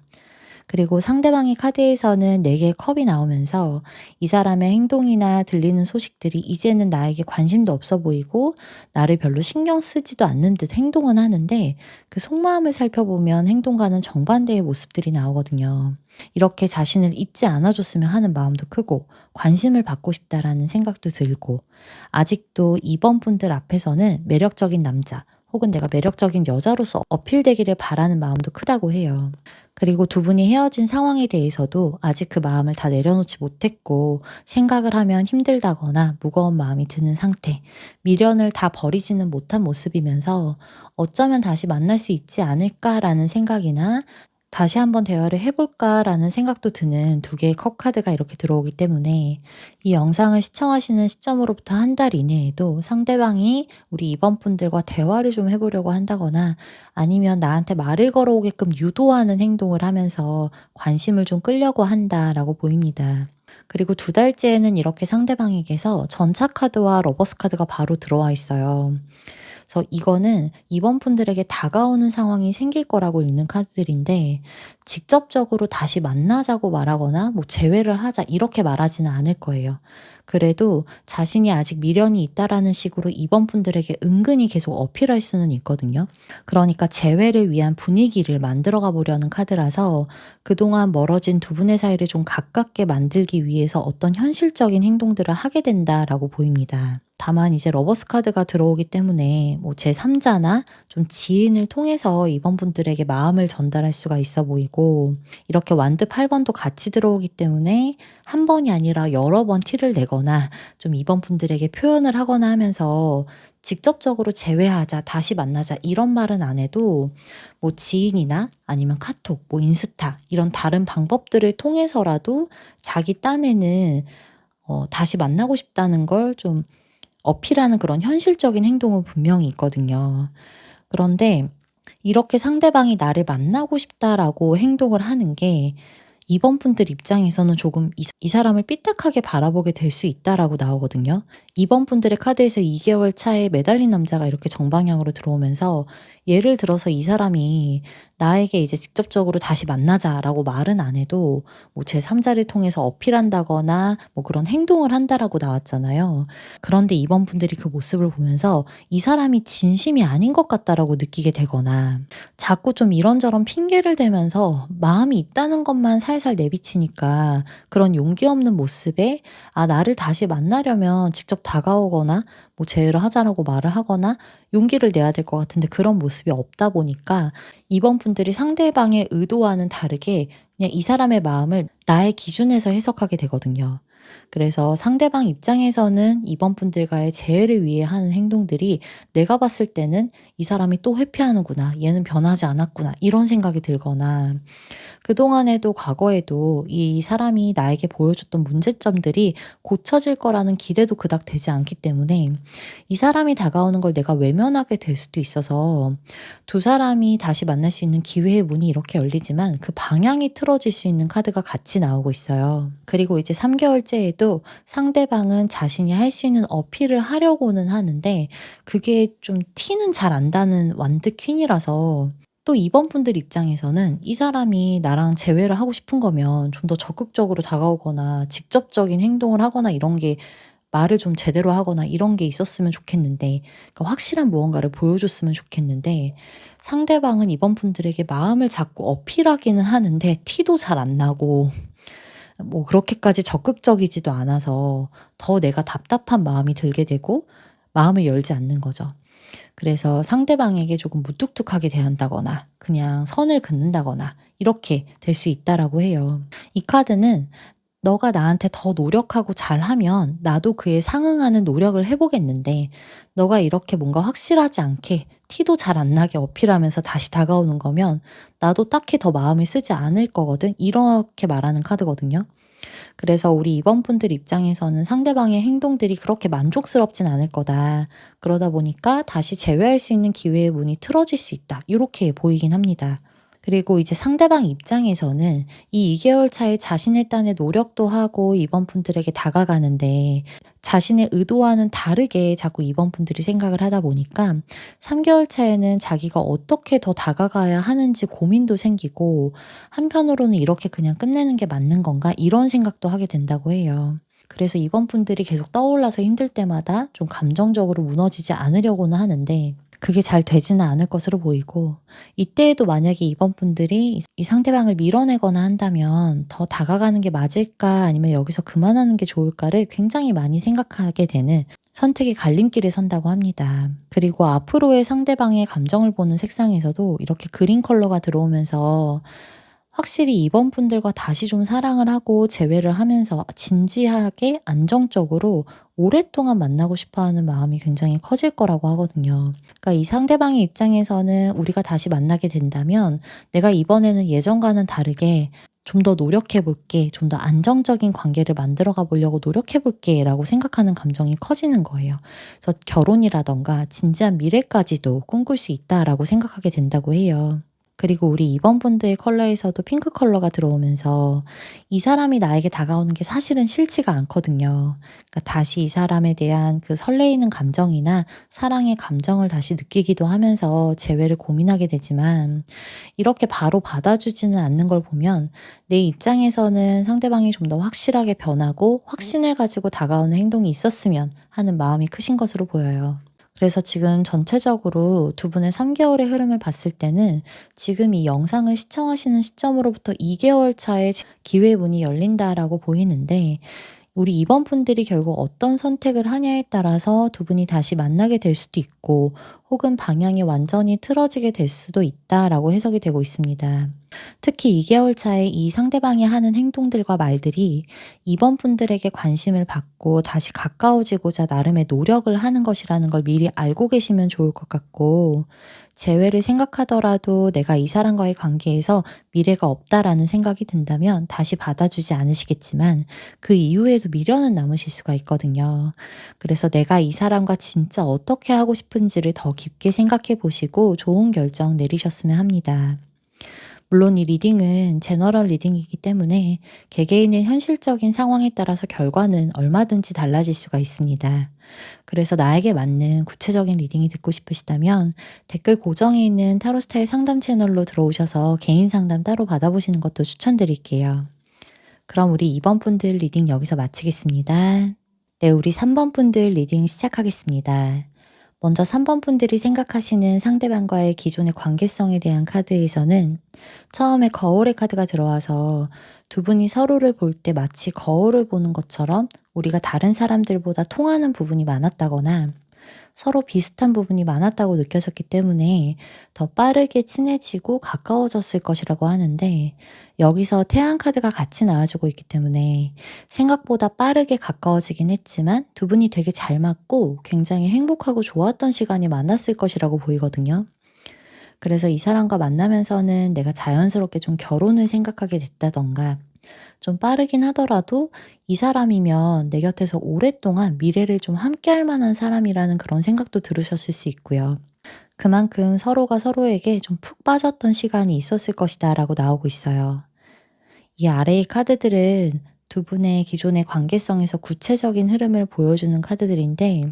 그리고 상대방의 카드에서는 4개의 컵이 나오면서 이 사람의 행동이나 들리는 소식들이 이제는 나에게 관심도 없어 보이고 나를 별로 신경 쓰지도 않는 듯 행동은 하는데 그 속마음을 살펴보면 행동과는 정반대의 모습들이 나오거든요. 이렇게 자신을 잊지 않아줬으면 하는 마음도 크고 관심을 받고 싶다라는 생각도 들고 아직도 이번 분들 앞에서는 매력적인 남자 혹은 내가 매력적인 여자로서 어필되기를 바라는 마음도 크다고 해요. 그리고 두 분이 헤어진 상황에 대해서도 아직 그 마음을 다 내려놓지 못했고 생각을 하면 힘들다거나 무거운 마음이 드는 상태, 미련을 다 버리지는 못한 모습이면서 어쩌면 다시 만날 수 있지 않을까라는 생각이나 다시 한번 대화를 해볼까라는 생각도 드는 두 개의 컵 카드가 이렇게 들어오기 때문에 이 영상을 시청하시는 시점으로부터 한 달 이내에도 상대방이 우리 이번분들과 대화를 좀 해보려고 한다거나 아니면 나한테 말을 걸어오게끔 유도하는 행동을 하면서 관심을 좀 끌려고 한다라고 보입니다. 그리고 두 달째에는 이렇게 상대방에게서 전차 카드와 러버스 카드가 바로 들어와 있어요. 그래서 이거는 이번 분들에게 다가오는 상황이 생길 거라고 읽는 카드들인데 직접적으로 다시 만나자고 말하거나 뭐 재회를 하자 이렇게 말하지는 않을 거예요. 그래도 자신이 아직 미련이 있다라는 식으로 이번 분들에게 은근히 계속 어필할 수는 있거든요. 그러니까 재회를 위한 분위기를 만들어가 보려는 카드라서 그동안 멀어진 두 분의 사이를 좀 가깝게 만들기 위해서 어떤 현실적인 행동들을 하게 된다라고 보입니다. 다만 이제 러버스 카드가 들어오기 때문에 뭐 제3자나 좀 지인을 통해서 이번 분들에게 마음을 전달할 수가 있어 보이고 이렇게 완드 8번도 같이 들어오기 때문에 한 번이 아니라 여러 번 티를 내거나 좀 이번 분들에게 표현을 하거나 하면서 직접적으로 재회하자, 다시 만나자 이런 말은 안 해도 뭐 지인이나 아니면 카톡, 뭐 인스타 이런 다른 방법들을 통해서라도 자기 딴에는 다시 만나고 싶다는 걸좀 어필하는 그런 현실적인 행동은 분명히 있거든요. 그런데 이렇게 상대방이 나를 만나고 싶다라고 행동을 하는 게 이번 분들 입장에서는 조금 이 사람을 삐딱하게 바라보게 될 수 있다라고 나오거든요. 이번 분들의 카드에서 2개월 차에 매달린 남자가 이렇게 정방향으로 들어오면서 예를 들어서 이 사람이 나에게 이제 직접적으로 다시 만나자라고 말은 안 해도 뭐 제3자를 통해서 어필한다거나 뭐 그런 행동을 한다라고 나왔잖아요. 그런데 이번 분들이 그 모습을 보면서 이 사람이 진심이 아닌 것 같다라고 느끼게 되거나 자꾸 좀 이런저런 핑계를 대면서 마음이 있다는 것만 살살 내비치니까 그런 용기 없는 모습에 나를 다시 만나려면 직접 다가오거나 뭐 재회를 하자라고 말을 하거나 용기를 내야 될 것 같은데 그런 모습이 없다 보니까 이번 분들이 상대방의 의도와는 다르게 그냥 이 사람의 마음을 나의 기준에서 해석하게 되거든요. 그래서 상대방 입장에서는 이번 분들과의 재회를 위해 하는 행동들이 내가 봤을 때는 이 사람이 또 회피하는구나, 얘는 변하지 않았구나 이런 생각이 들거나 그동안에도 과거에도 이 사람이 나에게 보여줬던 문제점들이 고쳐질 거라는 기대도 그닥 되지 않기 때문에 이 사람이 다가오는 걸 내가 외면하게 될 수도 있어서 두 사람이 다시 만날 수 있는 기회의 문이 이렇게 열리지만 그 방향이 틀어질 수 있는 카드가 같이 나오고 있어요. 그리고 이제 3개월째에도 상대방은 자신이 할 수 있는 어필을 하려고는 하는데 그게 좀 티는 잘 안 나는 완드 퀸이라서 또 이번 분들 입장에서는 이 사람이 나랑 재회를 하고 싶은 거면 좀 더 적극적으로 다가오거나 직접적인 행동을 하거나 이런 게 말을 좀 제대로 하거나 이런 게 있었으면 좋겠는데 그러니까 확실한 무언가를 보여줬으면 좋겠는데 상대방은 이번 분들에게 마음을 자꾸 어필하기는 하는데 티도 잘 안 나고 뭐 그렇게까지 적극적이지도 않아서 더 내가 답답한 마음이 들게 되고 마음을 열지 않는 거죠. 그래서 상대방에게 조금 무뚝뚝하게 대한다거나 그냥 선을 긋는다거나 이렇게 될 수 있다라고 해요. 이 카드는 너가 나한테 더 노력하고 잘하면 나도 그에 상응하는 노력을 해보겠는데 너가 이렇게 뭔가 확실하지 않게 티도 잘 안 나게 어필하면서 다시 다가오는 거면 나도 딱히 더 마음을 쓰지 않을 거거든. 이렇게 말하는 카드거든요. 그래서 우리 이번분들 입장에서는 상대방의 행동들이 그렇게 만족스럽진 않을 거다. 그러다 보니까 다시 재회할 수 있는 기회의 문이 틀어질 수 있다. 이렇게 보이긴 합니다. 그리고 이제 상대방 입장에서는 이 2개월 차에 자신의 딴에 노력도 하고 이번 분들에게 다가가는데 자신의 의도와는 다르게 자꾸 이번 분들이 생각을 하다 보니까 3개월 차에는 자기가 어떻게 더 다가가야 하는지 고민도 생기고 한편으로는 이렇게 그냥 끝내는 게 맞는 건가 이런 생각도 하게 된다고 해요. 그래서 이번 분들이 계속 떠올라서 힘들 때마다 좀 감정적으로 무너지지 않으려고는 하는데 그게 잘 되지는 않을 것으로 보이고 이때에도 만약에 이번 분들이 이 상대방을 밀어내거나 한다면 더 다가가는 게 맞을까 아니면 여기서 그만하는 게 좋을까를 굉장히 많이 생각하게 되는 선택의 갈림길에 선다고 합니다. 그리고 앞으로의 상대방의 감정을 보는 색상에서도 이렇게 그린 컬러가 들어오면서 확실히 2번 분들과 다시 좀 사랑을 하고 재회를 하면서 진지하게 안정적으로 오랫동안 만나고 싶어 하는 마음이 굉장히 커질 거라고 하거든요. 그러니까 이 상대방의 입장에서는 우리가 다시 만나게 된다면 내가 이번에는 예전과는 다르게 좀 더 노력해 볼게, 좀 더 안정적인 관계를 만들어 가 보려고 노력해 볼게라고 생각하는 감정이 커지는 거예요. 그래서 결혼이라든가 진지한 미래까지도 꿈꿀 수 있다라고 생각하게 된다고 해요. 그리고 우리 2번 본드의 컬러에서도 핑크 컬러가 들어오면서 이 사람이 나에게 다가오는 게 사실은 싫지가 않거든요. 그러니까 다시 이 사람에 대한 그 설레이는 감정이나 사랑의 감정을 다시 느끼기도 하면서 재회를 고민하게 되지만 이렇게 바로 받아주지는 않는 걸 보면 내 입장에서는 상대방이 좀 더 확실하게 변하고 확신을 가지고 다가오는 행동이 있었으면 하는 마음이 크신 것으로 보여요. 그래서 지금 전체적으로 두 분의 3개월의 흐름을 봤을 때는 지금 이 영상을 시청하시는 시점으로부터 2개월 차에 기회 문이 열린다라고 보이는데 우리 2번 분들이 결국 어떤 선택을 하냐에 따라서 두 분이 다시 만나게 될 수도 있고 혹은 방향이 완전히 틀어지게 될 수도 있다라고 해석이 되고 있습니다. 특히 2개월 차에 이 상대방이 하는 행동들과 말들이 2번 분들에게 관심을 받고 다시 가까워지고자 나름의 노력을 하는 것이라는 걸 미리 알고 계시면 좋을 것 같고 재회를 생각하더라도 내가 이 사람과의 관계에서 미래가 없다라는 생각이 든다면 다시 받아주지 않으시겠지만 그 이후에도 미련은 남으실 수가 있거든요. 그래서 내가 이 사람과 진짜 어떻게 하고 싶은지를 더 깊게 생각해 보시고 좋은 결정 내리셨으면 합니다. 물론 이 리딩은 제너럴 리딩이기 때문에 개개인의 현실적인 상황에 따라서 결과는 얼마든지 달라질 수가 있습니다. 그래서 나에게 맞는 구체적인 리딩이 듣고 싶으시다면 댓글 고정에 있는 타로스타일 상담 채널로 들어오셔서 개인 상담 따로 받아보시는 것도 추천드릴게요. 그럼 우리 2번 분들 리딩 여기서 마치겠습니다. 네, 우리 3번 분들 리딩 시작하겠습니다. 먼저 3번 분들이 생각하시는 상대방과의 기존의 관계성에 대한 카드에서는 처음에 거울의 카드가 들어와서 두 분이 서로를 볼 때 마치 거울을 보는 것처럼 우리가 다른 사람들보다 통하는 부분이 많았다거나 서로 비슷한 부분이 많았다고 느껴졌기 때문에 더 빠르게 친해지고 가까워졌을 것이라고 하는데 여기서 태양 카드가 같이 나와주고 있기 때문에 생각보다 빠르게 가까워지긴 했지만 두 분이 되게 잘 맞고 굉장히 행복하고 좋았던 시간이 많았을 것이라고 보이거든요. 그래서 이 사람과 만나면서는 내가 자연스럽게 좀 결혼을 생각하게 됐다던가 좀 빠르긴 하더라도 이 사람이면 내 곁에서 오랫동안 미래를 좀 함께할 만한 사람이라는 그런 생각도 들으셨을 수 있고요. 그만큼 서로가 서로에게 좀 푹 빠졌던 시간이 있었을 것이다라고 나오고 있어요. 이 아래의 카드들은 두 분의 기존의 관계성에서 구체적인 흐름을 보여주는 카드들인데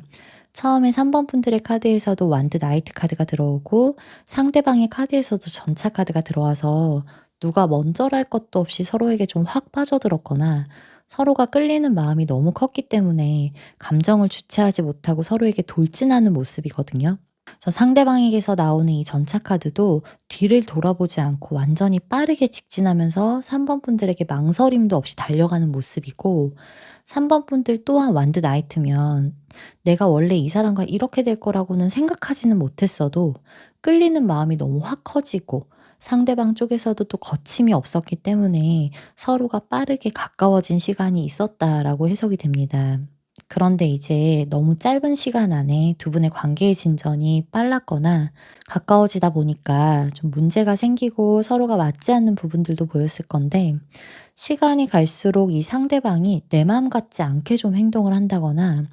처음에 3번 분들의 카드에서도 완드 나이트 카드가 들어오고 상대방의 카드에서도 전차 카드가 들어와서 누가 먼저랄 것도 없이 서로에게 좀 확 빠져들었거나 서로가 끌리는 마음이 너무 컸기 때문에 감정을 주체하지 못하고 서로에게 돌진하는 모습이거든요. 그래서 상대방에게서 나오는 이 전차 카드도 뒤를 돌아보지 않고 완전히 빠르게 직진하면서 3번 분들에게 망설임도 없이 달려가는 모습이고 3번 분들 또한 완드 나이트면 내가 원래 이 사람과 이렇게 될 거라고는 생각하지는 못했어도 끌리는 마음이 너무 확 커지고 상대방 쪽에서도 또 거침이 없었기 때문에 서로가 빠르게 가까워진 시간이 있었다라고 해석이 됩니다. 그런데 이제 너무 짧은 시간 안에 두 분의 관계의 진전이 빨랐거나 가까워지다 보니까 좀 문제가 생기고 서로가 맞지 않는 부분들도 보였을 건데 시간이 갈수록 이 상대방이 내 마음 같지 않게 좀 행동을 한다거나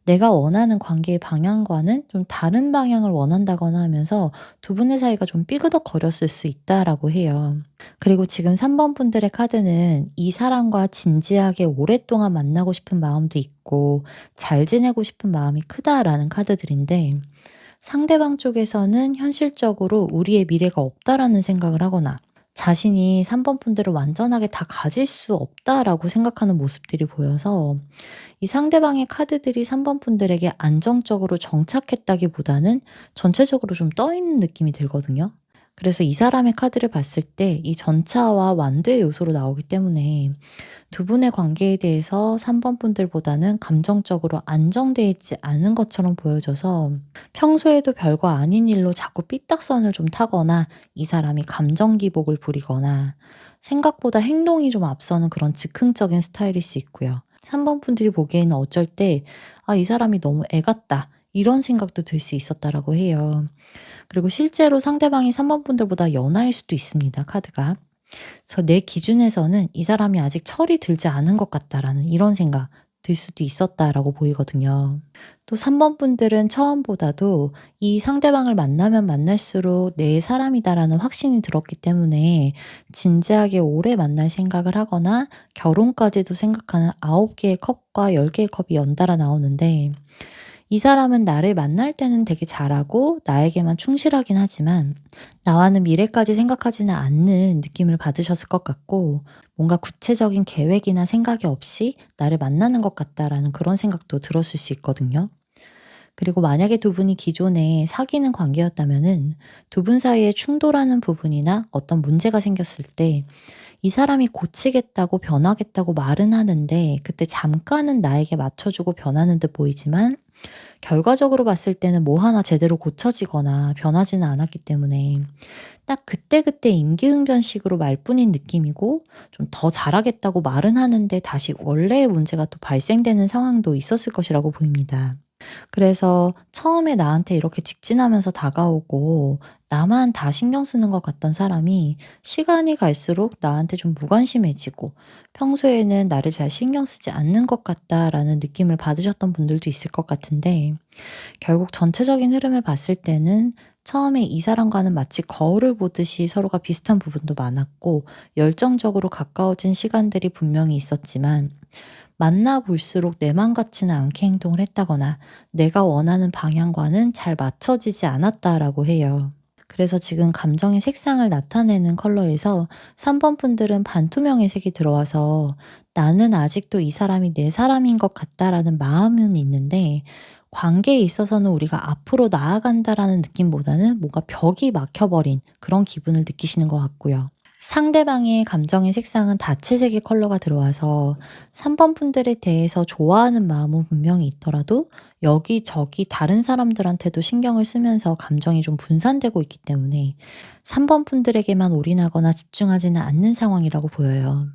내가 원하는 관계의 방향과는 좀 다른 방향을 원한다거나 하면서 두 분의 사이가 좀 삐그덕거렸을 수 있다라고 해요. 그리고 지금 3번 분들의 카드는 이 사람과 진지하게 오랫동안 만나고 싶은 마음도 있고 잘 지내고 싶은 마음이 크다라는 카드들인데 상대방 쪽에서는 현실적으로 우리의 미래가 없다라는 생각을 하거나 자신이 3번 분들을 완전하게 다 가질 수 없다라고 생각하는 모습들이 보여서 이 상대방의 카드들이 3번 분들에게 안정적으로 정착했다기보다는 전체적으로 좀 떠 있는 느낌이 들거든요. 그래서 이 사람의 카드를 봤을 때 이 전차와 완드의 요소로 나오기 때문에 두 분의 관계에 대해서 3번 분들보다는 감정적으로 안정되어 있지 않은 것처럼 보여져서 평소에도 별거 아닌 일로 자꾸 삐딱선을 좀 타거나 이 사람이 감정 기복을 부리거나 생각보다 행동이 좀 앞서는 그런 즉흥적인 스타일일 수 있고요. 3번 분들이 보기에는 어쩔 때 '아 이 사람이 너무 애 같다.' 이런 생각도 들 수 있었다라고 해요. 그리고 실제로 상대방이 3번 분들보다 연하일 수도 있습니다, 카드가. 그래서 내 기준에서는 '이 사람이 아직 철이 들지 않은 것 같다.'라는 이런 생각 들 수도 있었다라고 보이거든요. 또 3번 분들은 처음보다도 이 상대방을 만나면 만날수록 '내 사람이다.'라는 확신이 들었기 때문에 진지하게 오래 만날 생각을 하거나 결혼까지도 생각하는 9 개의 컵과 10 개의 컵이 연달아 나오는데, 이 사람은 나를 만날 때는 되게 잘하고 나에게만 충실하긴 하지만 나와는 미래까지 생각하지는 않는 느낌을 받으셨을 것 같고, 뭔가 구체적인 계획이나 생각이 없이 나를 만나는 것 같다라는 그런 생각도 들었을 수 있거든요. 그리고 만약에 두 분이 기존에 사귀는 관계였다면은 두 분 사이에 충돌하는 부분이나 어떤 문제가 생겼을 때 이 사람이 고치겠다고 변하겠다고 말은 하는데, 그때 잠깐은 나에게 맞춰주고 변하는 듯 보이지만 결과적으로 봤을 때는 뭐 하나 제대로 고쳐지거나 변하지는 않았기 때문에 딱 그때그때 임기응변식으로 말뿐인 느낌이고, 좀 더 잘하겠다고 말은 하는데 다시 원래의 문제가 또 발생되는 상황도 있었을 것이라고 보입니다. 그래서 처음에 나한테 이렇게 직진하면서 다가오고 나만 다 신경 쓰는 것 같던 사람이 시간이 갈수록 나한테 좀 무관심해지고 평소에는 나를 잘 신경 쓰지 않는 것 같다라는 느낌을 받으셨던 분들도 있을 것 같은데, 결국 전체적인 흐름을 봤을 때는 처음에 이 사람과는 마치 거울을 보듯이 서로가 비슷한 부분도 많았고 열정적으로 가까워진 시간들이 분명히 있었지만, 만나 볼수록 내 맘 같지는 않게 행동을 했다거나 내가 원하는 방향과는 잘 맞춰지지 않았다라고 해요. 그래서 지금 감정의 색상을 나타내는 컬러에서 3번 분들은 반투명의 색이 들어와서 나는 아직도 이 사람이 내 사람인 것 같다라는 마음은 있는데, 관계에 있어서는 우리가 앞으로 나아간다라는 느낌보다는 뭔가 벽이 막혀버린 그런 기분을 느끼시는 것 같고요. 상대방의 감정의 색상은 다채색의 컬러가 들어와서 3번 분들에 대해서 좋아하는 마음은 분명히 있더라도 여기저기 다른 사람들한테도 신경을 쓰면서 감정이 좀 분산되고 있기 때문에 3번 분들에게만 올인하거나 집중하지는 않는 상황이라고 보여요.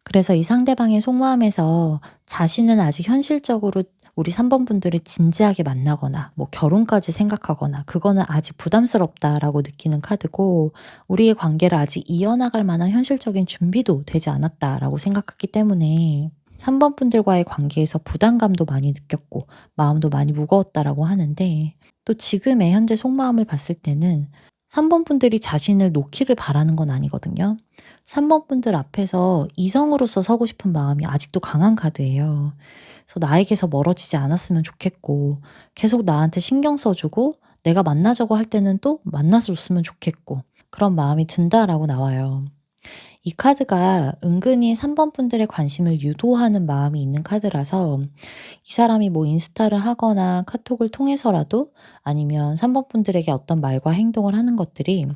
그래서 이 상대방의 속마음에서 자신은 아직 현실적으로 우리 3번 분들을 진지하게 만나거나 뭐 결혼까지 생각하거나 그거는 아직 부담스럽다라고 느끼는 카드고, 우리의 관계를 아직 이어나갈 만한 현실적인 준비도 되지 않았다라고 생각했기 때문에 3번 분들과의 관계에서 부담감도 많이 느꼈고 마음도 많이 무거웠다라고 하는데, 또 지금의 현재 속마음을 봤을 때는 3번 분들이 자신을 놓기를 바라는 건 아니거든요. 3번 분들 앞에서 이성으로서 서고 싶은 마음이 아직도 강한 카드예요. 그래서 나에게서 멀어지지 않았으면 좋겠고, 계속 나한테 신경 써주고 내가 만나자고 할 때는 또 만나서 줬으면 좋겠고, 그런 마음이 든다라고 나와요. 이 카드가 은근히 3번 분들의 관심을 유도하는 마음이 있는 카드라서, 이 사람이 뭐 인스타를 하거나 카톡을 통해서라도 아니면 3번 분들에게 어떤 말과 행동을 하는 것들이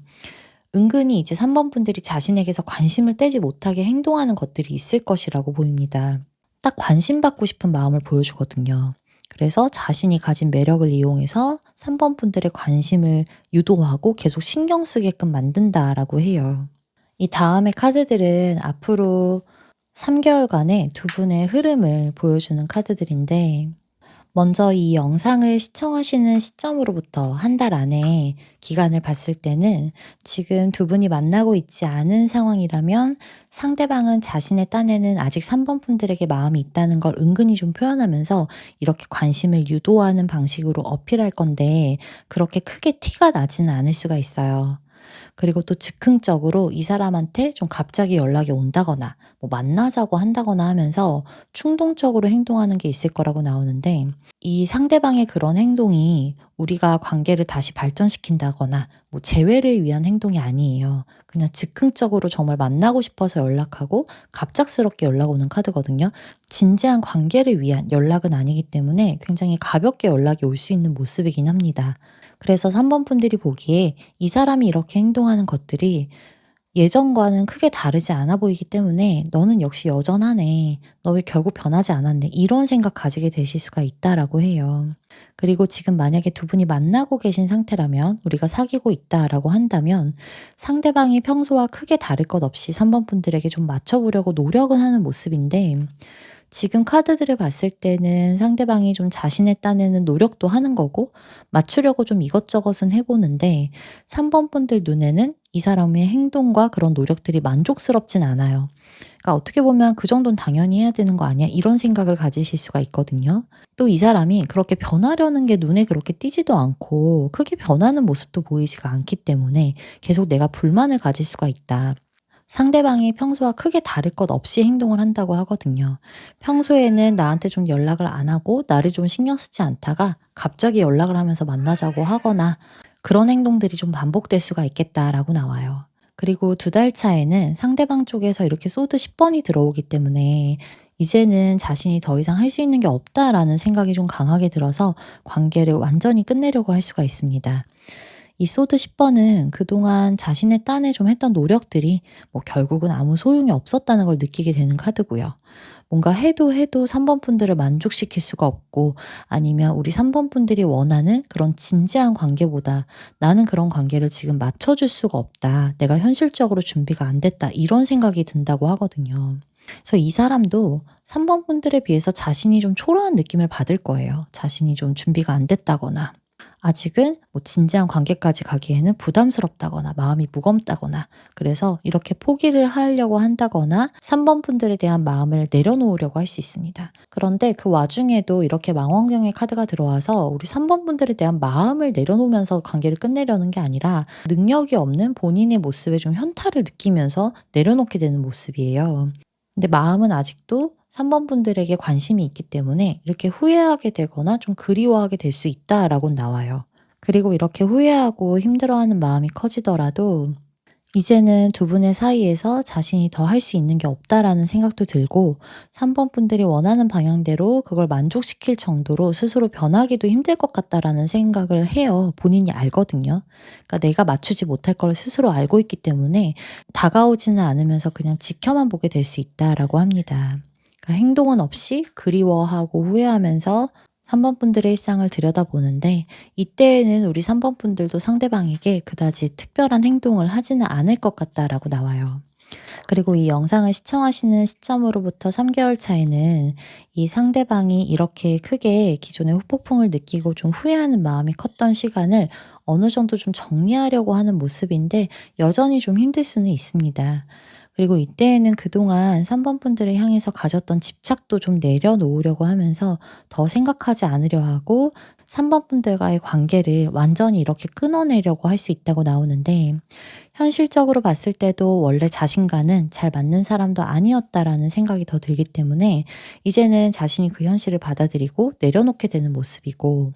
은근히 이제 3번 분들이 자신에게서 관심을 떼지 못하게 행동하는 것들이 있을 것이라고 보입니다. 딱 관심받고 싶은 마음을 보여주거든요. 그래서 자신이 가진 매력을 이용해서 3번 분들의 관심을 유도하고 계속 신경 쓰게끔 만든다라고 해요. 이 다음의 카드들은 앞으로 3개월간의 두 분의 흐름을 보여주는 카드들인데, 먼저 이 영상을 시청하시는 시점으로부터 한 달 안에 기간을 봤을 때는 지금 두 분이 만나고 있지 않은 상황이라면 상대방은 자신의 딴에는 아직 3번 분들에게 마음이 있다는 걸 은근히 좀 표현하면서 이렇게 관심을 유도하는 방식으로 어필할 건데, 그렇게 크게 티가 나지는 않을 수가 있어요. 그리고 또 즉흥적으로 이 사람한테 좀 갑자기 연락이 온다거나 뭐 만나자고 한다거나 하면서 충동적으로 행동하는 게 있을 거라고 나오는데, 이 상대방의 그런 행동이 우리가 관계를 다시 발전시킨다거나 뭐 재회를 위한 행동이 아니에요. 그냥 즉흥적으로 정말 만나고 싶어서 연락하고 갑작스럽게 연락 오는 카드거든요. 진지한 관계를 위한 연락은 아니기 때문에 굉장히 가볍게 연락이 올 수 있는 모습이긴 합니다. 그래서 3번 분들이 보기에 이 사람이 이렇게 행동하는 것들이 예전과는 크게 다르지 않아 보이기 때문에 '너는 역시 여전하네. 너 왜 결국 변하지 않았네.' 이런 생각 가지게 되실 수가 있다라고 해요. 그리고 지금 만약에 두 분이 만나고 계신 상태라면 우리가 사귀고 있다라고 한다면 상대방이 평소와 크게 다를 것 없이 3번 분들에게 좀 맞춰 보려고 노력은 하는 모습인데 지금 카드들을 봤을 때는 상대방이 좀 자신의 딴에는 노력도 하는 거고 맞추려고 좀 이것저것은 해 보는데 3번 분들 눈에는 이 사람의 행동과 그런 노력들이 만족스럽진 않아요. 그러니까 어떻게 보면 '그 정도는 당연히 해야 되는 거 아니야?' 이런 생각을 가지실 수가 있거든요. 또 이 사람이 그렇게 변하려는 게 눈에 그렇게 띄지도 않고 크게 변하는 모습도 보이지가 않기 때문에 계속 내가 불만을 가질 수가 있다. 상대방이 평소와 크게 다를 것 없이 행동을 한다고 하거든요. 평소에는 나한테 좀 연락을 안 하고 나를 좀 신경 쓰지 않다가 갑자기 연락을 하면서 만나자고 하거나 그런 행동들이 좀 반복될 수가 있겠다라고 나와요. 그리고 두 달 차에는 상대방 쪽에서 이렇게 소드 10번이 들어오기 때문에 이제는 자신이 더 이상 할 수 있는 게 없다라는 생각이 좀 강하게 들어서 관계를 완전히 끝내려고 할 수가 있습니다. 이 소드 10번은 그동안 자신의 딴에 좀 했던 노력들이 뭐 결국은 아무 소용이 없었다는 걸 느끼게 되는 카드고요. 뭔가 해도 3번 분들을 만족시킬 수가 없고 아니면 우리 3번 분들이 원하는 그런 진지한 관계보다 나는 그런 관계를 지금 맞춰줄 수가 없다. 내가 현실적으로 준비가 안 됐다. 이런 생각이 든다고 하거든요. 그래서 이 사람도 3번 분들에 비해서 자신이 좀 초라한 느낌을 받을 거예요. 자신이 좀 준비가 안 됐다거나 아직은 뭐 진지한 관계까지 가기에는 부담스럽다거나 마음이 무겁다거나 그래서 이렇게 포기를 하려고 한다거나 3번 분들에 대한 마음을 내려놓으려고 할 수 있습니다. 그런데 그 와중에도 이렇게 망원경의 카드가 들어와서 우리 3번 분들에 대한 마음을 내려놓으면서 관계를 끝내려는 게 아니라 능력이 없는 본인의 모습에 좀 현타를 느끼면서 내려놓게 되는 모습이에요. 근데 마음은 아직도 3번 분들에게 관심이 있기 때문에 이렇게 후회하게 되거나 좀 그리워하게 될 수 있다라고 나와요. 그리고 이렇게 후회하고 힘들어하는 마음이 커지더라도 이제는 두 분의 사이에서 자신이 더 할 수 있는 게 없다라는 생각도 들고 3번 분들이 원하는 방향대로 그걸 만족시킬 정도로 스스로 변하기도 힘들 것 같다라는 생각을 해요. 본인이 알거든요. 그러니까 내가 맞추지 못할 걸 스스로 알고 있기 때문에 다가오지는 않으면서 그냥 지켜만 보게 될 수 있다라고 합니다. 그러니까 행동은 없이 그리워하고 후회하면서 3번 분들의 일상을 들여다보는데 이때에는 우리 3번 분들도 상대방에게 그다지 특별한 행동을 하지는 않을 것 같다라고 나와요. 그리고 이 영상을 시청하시는 시점으로부터 3개월 차에는 이 상대방이 이렇게 크게 기존의 후폭풍을 느끼고 좀 후회하는 마음이 컸던 시간을 어느 정도 좀 정리하려고 하는 모습인데 여전히 좀 힘들 수는 있습니다. 그리고 이때에는 그동안 3번 분들을 향해서 가졌던 집착도 좀 내려놓으려고 하면서 더 생각하지 않으려 하고 3번 분들과의 관계를 완전히 이렇게 끊어내려고 할 수 있다고 나오는데 현실적으로 봤을 때도 원래 자신과는 잘 맞는 사람도 아니었다라는 생각이 더 들기 때문에 이제는 자신이 그 현실을 받아들이고 내려놓게 되는 모습이고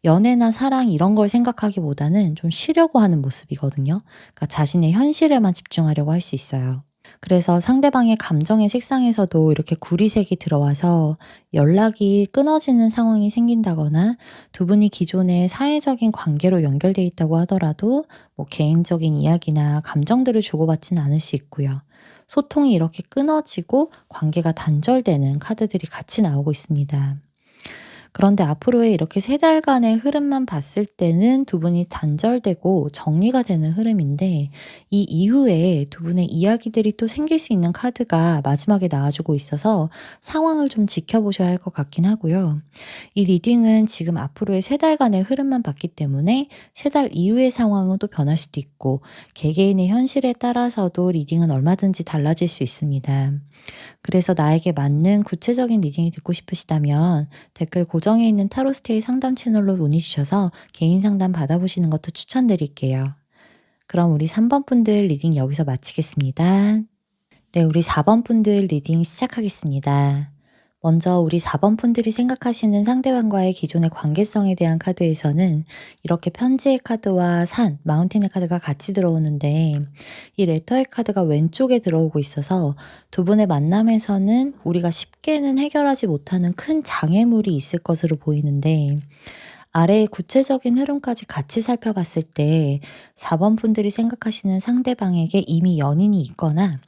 연애나 사랑 이런 걸 생각하기보다는 좀 쉬려고 하는 모습이거든요. 그러니까 자신의 현실에만 집중하려고 할 수 있어요. 그래서 상대방의 감정의 색상에서도 이렇게 구리색이 들어와서 연락이 끊어지는 상황이 생긴다거나 두 분이 기존의 사회적인 관계로 연결돼 있다고 하더라도 뭐 개인적인 이야기나 감정들을 주고받지는 않을 수 있고요. 소통이 이렇게 끊어지고 관계가 단절되는 카드들이 같이 나오고 있습니다. 그런데 앞으로의 이렇게 3달간의 흐름만 봤을 때는 두 분이 단절되고 정리가 되는 흐름인데 이 이후에 두 분의 이야기들이 또 생길 수 있는 카드가 마지막에 나와주고 있어서 상황을 좀 지켜보셔야 할 것 같긴 하고요. 이 리딩은 지금 앞으로의 3달간의 흐름만 봤기 때문에 3달 이후의 상황은 또 변할 수도 있고 개개인의 현실에 따라서도 리딩은 얼마든지 달라질 수 있습니다. 그래서 나에게 맞는 구체적인 리딩이 듣고 싶으시다면 댓글 고정에 있는 타로스테이 상담 채널로 문의 주셔서 개인 상담 받아보시는 것도 추천드릴게요. 그럼 우리 3번 분들 리딩 여기서 마치겠습니다. 네, 우리 4번 분들 리딩 시작하겠습니다. 먼저 우리 4번 분들이 생각하시는 상대방과의 기존의 관계성에 대한 카드에서는 이렇게 편지의 카드와 산, 마운틴의 카드가 같이 들어오는데 이 레터의 카드가 왼쪽에 들어오고 있어서 두 분의 만남에서는 우리가 쉽게는 해결하지 못하는 큰 장애물이 있을 것으로 보이는데 아래의 구체적인 흐름까지 같이 살펴봤을 때 4번 분들이 생각하시는 상대방에게 이미 연인이 있거나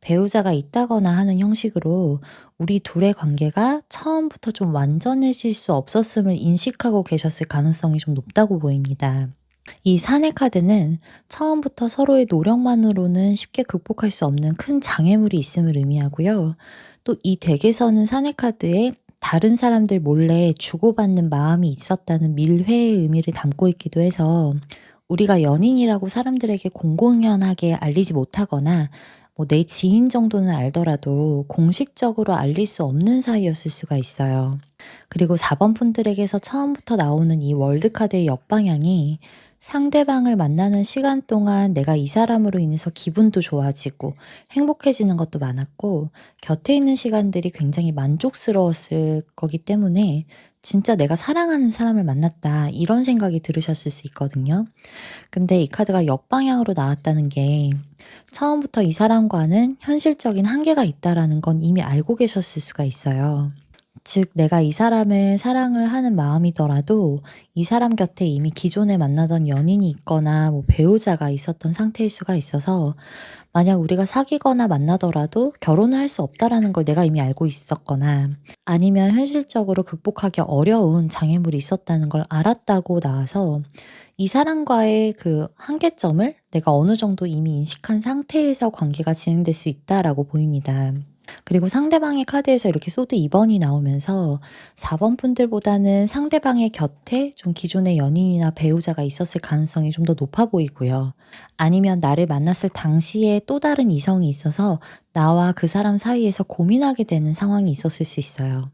배우자가 있다거나 하는 형식으로 우리 둘의 관계가 처음부터 좀 완전해질 수 없었음을 인식하고 계셨을 가능성이 좀 높다고 보입니다. 이 사내 카드는 처음부터 서로의 노력만으로는 쉽게 극복할 수 없는 큰 장애물이 있음을 의미하고요. 또 이 덱에서는 사내 카드에 다른 사람들 몰래 주고받는 마음이 있었다는 밀회의 의미를 담고 있기도 해서 우리가 연인이라고 사람들에게 공공연하게 알리지 못하거나 뭐 내 지인 정도는 알더라도 공식적으로 알릴 수 없는 사이였을 수가 있어요. 그리고 4번 분들에게서 처음부터 나오는 이 월드카드의 역방향이 상대방을 만나는 시간 동안 내가 이 사람으로 인해서 기분도 좋아지고 행복해지는 것도 많았고 곁에 있는 시간들이 굉장히 만족스러웠을 거기 때문에 진짜 내가 사랑하는 사람을 만났다 이런 생각이 들으셨을 수 있거든요. 근데 이 카드가 역방향으로 나왔다는 게 처음부터 이 사람과는 현실적인 한계가 있다라는 건 이미 알고 계셨을 수가 있어요. 즉 내가 이 사람을 사랑을 하는 마음이더라도 이 사람 곁에 이미 기존에 만나던 연인이 있거나 뭐 배우자가 있었던 상태일 수가 있어서 만약 우리가 사귀거나 만나더라도 결혼을 할 수 없다라는 걸 내가 이미 알고 있었거나 아니면 현실적으로 극복하기 어려운 장애물이 있었다는 걸 알았다고 나와서 이 사람과의 그 한계점을 내가 어느 정도 이미 인식한 상태에서 관계가 진행될 수 있다라고 보입니다. 그리고 상대방의 카드에서 이렇게 소드 2번이 나오면서 4번 분들보다는 상대방의 곁에 좀 기존의 연인이나 배우자가 있었을 가능성이 좀 더 높아 보이고요. 아니면 나를 만났을 당시에 또 다른 이성이 있어서 나와 그 사람 사이에서 고민하게 되는 상황이 있었을 수 있어요.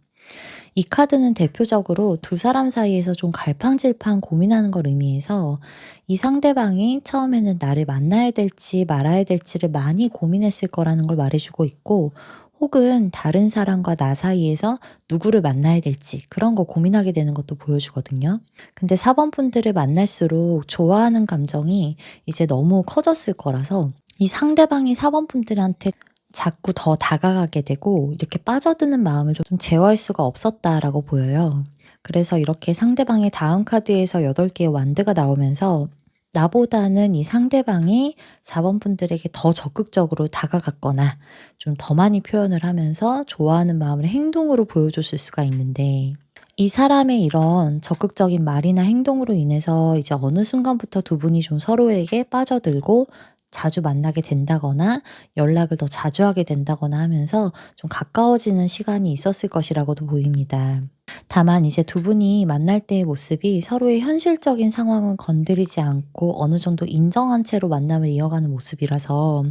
이 카드는 대표적으로 두 사람 사이에서 좀 갈팡질팡 고민하는 걸 의미해서 이 상대방이 처음에는 나를 만나야 될지 말아야 될지를 많이 고민했을 거라는 걸 말해주고 있고 혹은 다른 사람과 나 사이에서 누구를 만나야 될지 그런 거 고민하게 되는 것도 보여주거든요. 근데 4번 분들을 만날수록 좋아하는 감정이 이제 너무 커졌을 거라서 이 상대방이 4번 분들한테 자꾸 더 다가가게 되고 이렇게 빠져드는 마음을 좀 제어할 수가 없었다라고 보여요. 그래서 이렇게 상대방의 다음 카드에서 8개의 완드가 나오면서 나보다는 이 상대방이 4번 분들에게 더 적극적으로 다가갔거나 좀 더 많이 표현을 하면서 좋아하는 마음을 행동으로 보여줬을 수가 있는데 이 사람의 이런 적극적인 말이나 행동으로 인해서 이제 어느 순간부터 두 분이 좀 서로에게 빠져들고 자주 만나게 된다거나 연락을 더 자주 하게 된다거나 하면서 좀 가까워지는 시간이 있었을 것이라고도 보입니다. 다만 이제 두 분이 만날 때의 모습이 서로의 현실적인 상황은 건드리지 않고 어느 정도 인정한 채로 만남을 이어가는 모습이라서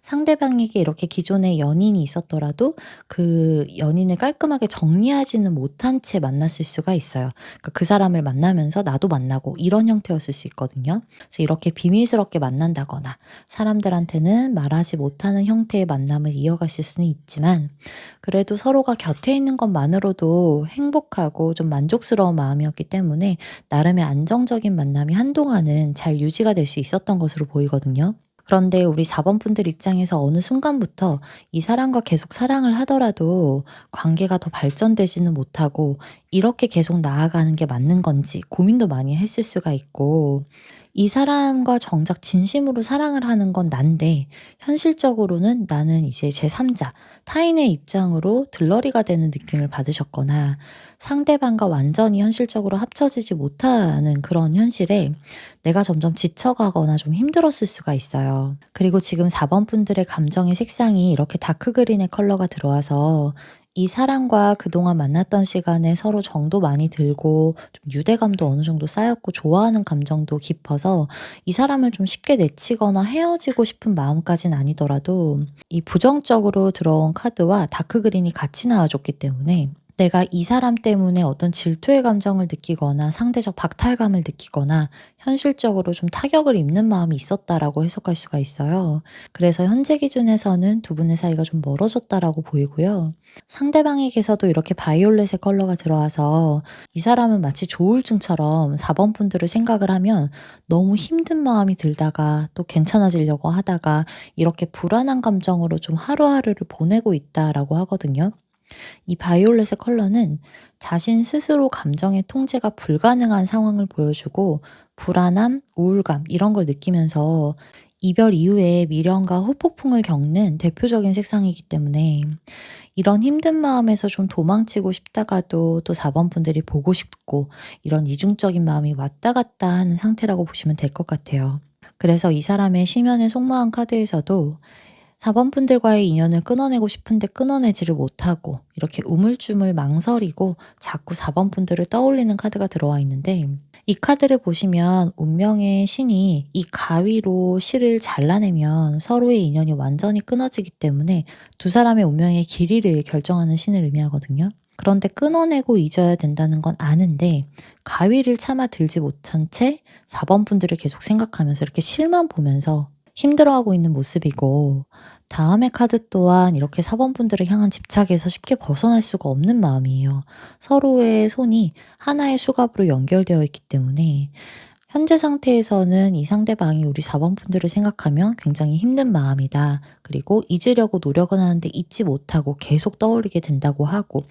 상대방에게 이렇게 기존에 연인이 있었더라도 그 연인을 깔끔하게 정리하지는 못한 채 만났을 수가 있어요. 그러니까 그 사람을 만나면서 나도 만나고 이런 형태였을 수 있거든요. 그래서 이렇게 비밀스럽게 만난다거나 사람들한테는 말하지 못하는 형태의 만남을 이어가실 수는 있지만 그래도 서로가 곁에 있는 것만으로도 행복하고 좀 만족스러운 마음이었기 때문에 나름의 안정적인 만남이 한동안은 잘 유지가 될 수 있었던 것으로 보이거든요. 그런데 우리 4번 분들 입장에서 어느 순간부터 이 사람과 계속 사랑을 하더라도 관계가 더 발전되지는 못하고 이렇게 계속 나아가는 게 맞는 건지 고민도 많이 했을 수가 있고 이 사람과 정작 진심으로 사랑을 하는 건 난데 현실적으로는 나는 이제 제3자, 타인의 입장으로 들러리가 되는 느낌을 받으셨거나 상대방과 완전히 현실적으로 합쳐지지 못하는 그런 현실에 내가 점점 지쳐가거나 좀 힘들었을 수가 있어요. 그리고 지금 4번 분들의 감정의 색상이 이렇게 다크그린의 컬러가 들어와서 이 사람과 그동안 만났던 시간에 서로 정도 많이 들고 좀 유대감도 어느 정도 쌓였고 좋아하는 감정도 깊어서 이 사람을 좀 쉽게 내치거나 헤어지고 싶은 마음까진 아니더라도 이 부정적으로 들어온 카드와 다크그린이 같이 나와줬기 때문에 내가 이 사람 때문에 어떤 질투의 감정을 느끼거나 상대적 박탈감을 느끼거나 현실적으로 좀 타격을 입는 마음이 있었다라고 해석할 수가 있어요. 그래서 현재 기준에서는 두 분의 사이가 좀 멀어졌다라고 보이고요. 상대방에게서도 이렇게 바이올렛의 컬러가 들어와서 이 사람은 마치 조울증처럼 4번 분들을 생각을 하면 너무 힘든 마음이 들다가 또 괜찮아지려고 하다가 이렇게 불안한 감정으로 좀 하루하루를 보내고 있다라고 하거든요. 이 바이올렛의 컬러는 자신 스스로 감정의 통제가 불가능한 상황을 보여주고 불안함, 우울감 이런 걸 느끼면서 이별 이후에 미련과 후폭풍을 겪는 대표적인 색상이기 때문에 이런 힘든 마음에서 좀 도망치고 싶다가도 또 4번 분들이 보고 싶고 이런 이중적인 마음이 왔다 갔다 하는 상태라고 보시면 될 것 같아요. 그래서 이 사람의 심연의 속마음 카드에서도 4번 분들과의 인연을 끊어내고 싶은데 끊어내지를 못하고 이렇게 우물쭈물 망설이고 자꾸 4번 분들을 떠올리는 카드가 들어와 있는데 이 카드를 보시면 운명의 신이 이 가위로 실을 잘라내면 서로의 인연이 완전히 끊어지기 때문에 두 사람의 운명의 길이를 결정하는 신을 의미하거든요. 그런데 끊어내고 잊어야 된다는 건 아는데 가위를 차마 들지 못한 채 4번 분들을 계속 생각하면서 이렇게 실만 보면서 힘들어하고 있는 모습이고 다음의 카드 또한 이렇게 4번 분들을 향한 집착에서 쉽게 벗어날 수가 없는 마음이에요. 서로의 손이 하나의 수갑으로 연결되어 있기 때문에 현재 상태에서는 이 상대방이 우리 4번 분들을 생각하면 굉장히 힘든 마음이다. 그리고 잊으려고 노력은 하는데 잊지 못하고 계속 떠올리게 된다고 하고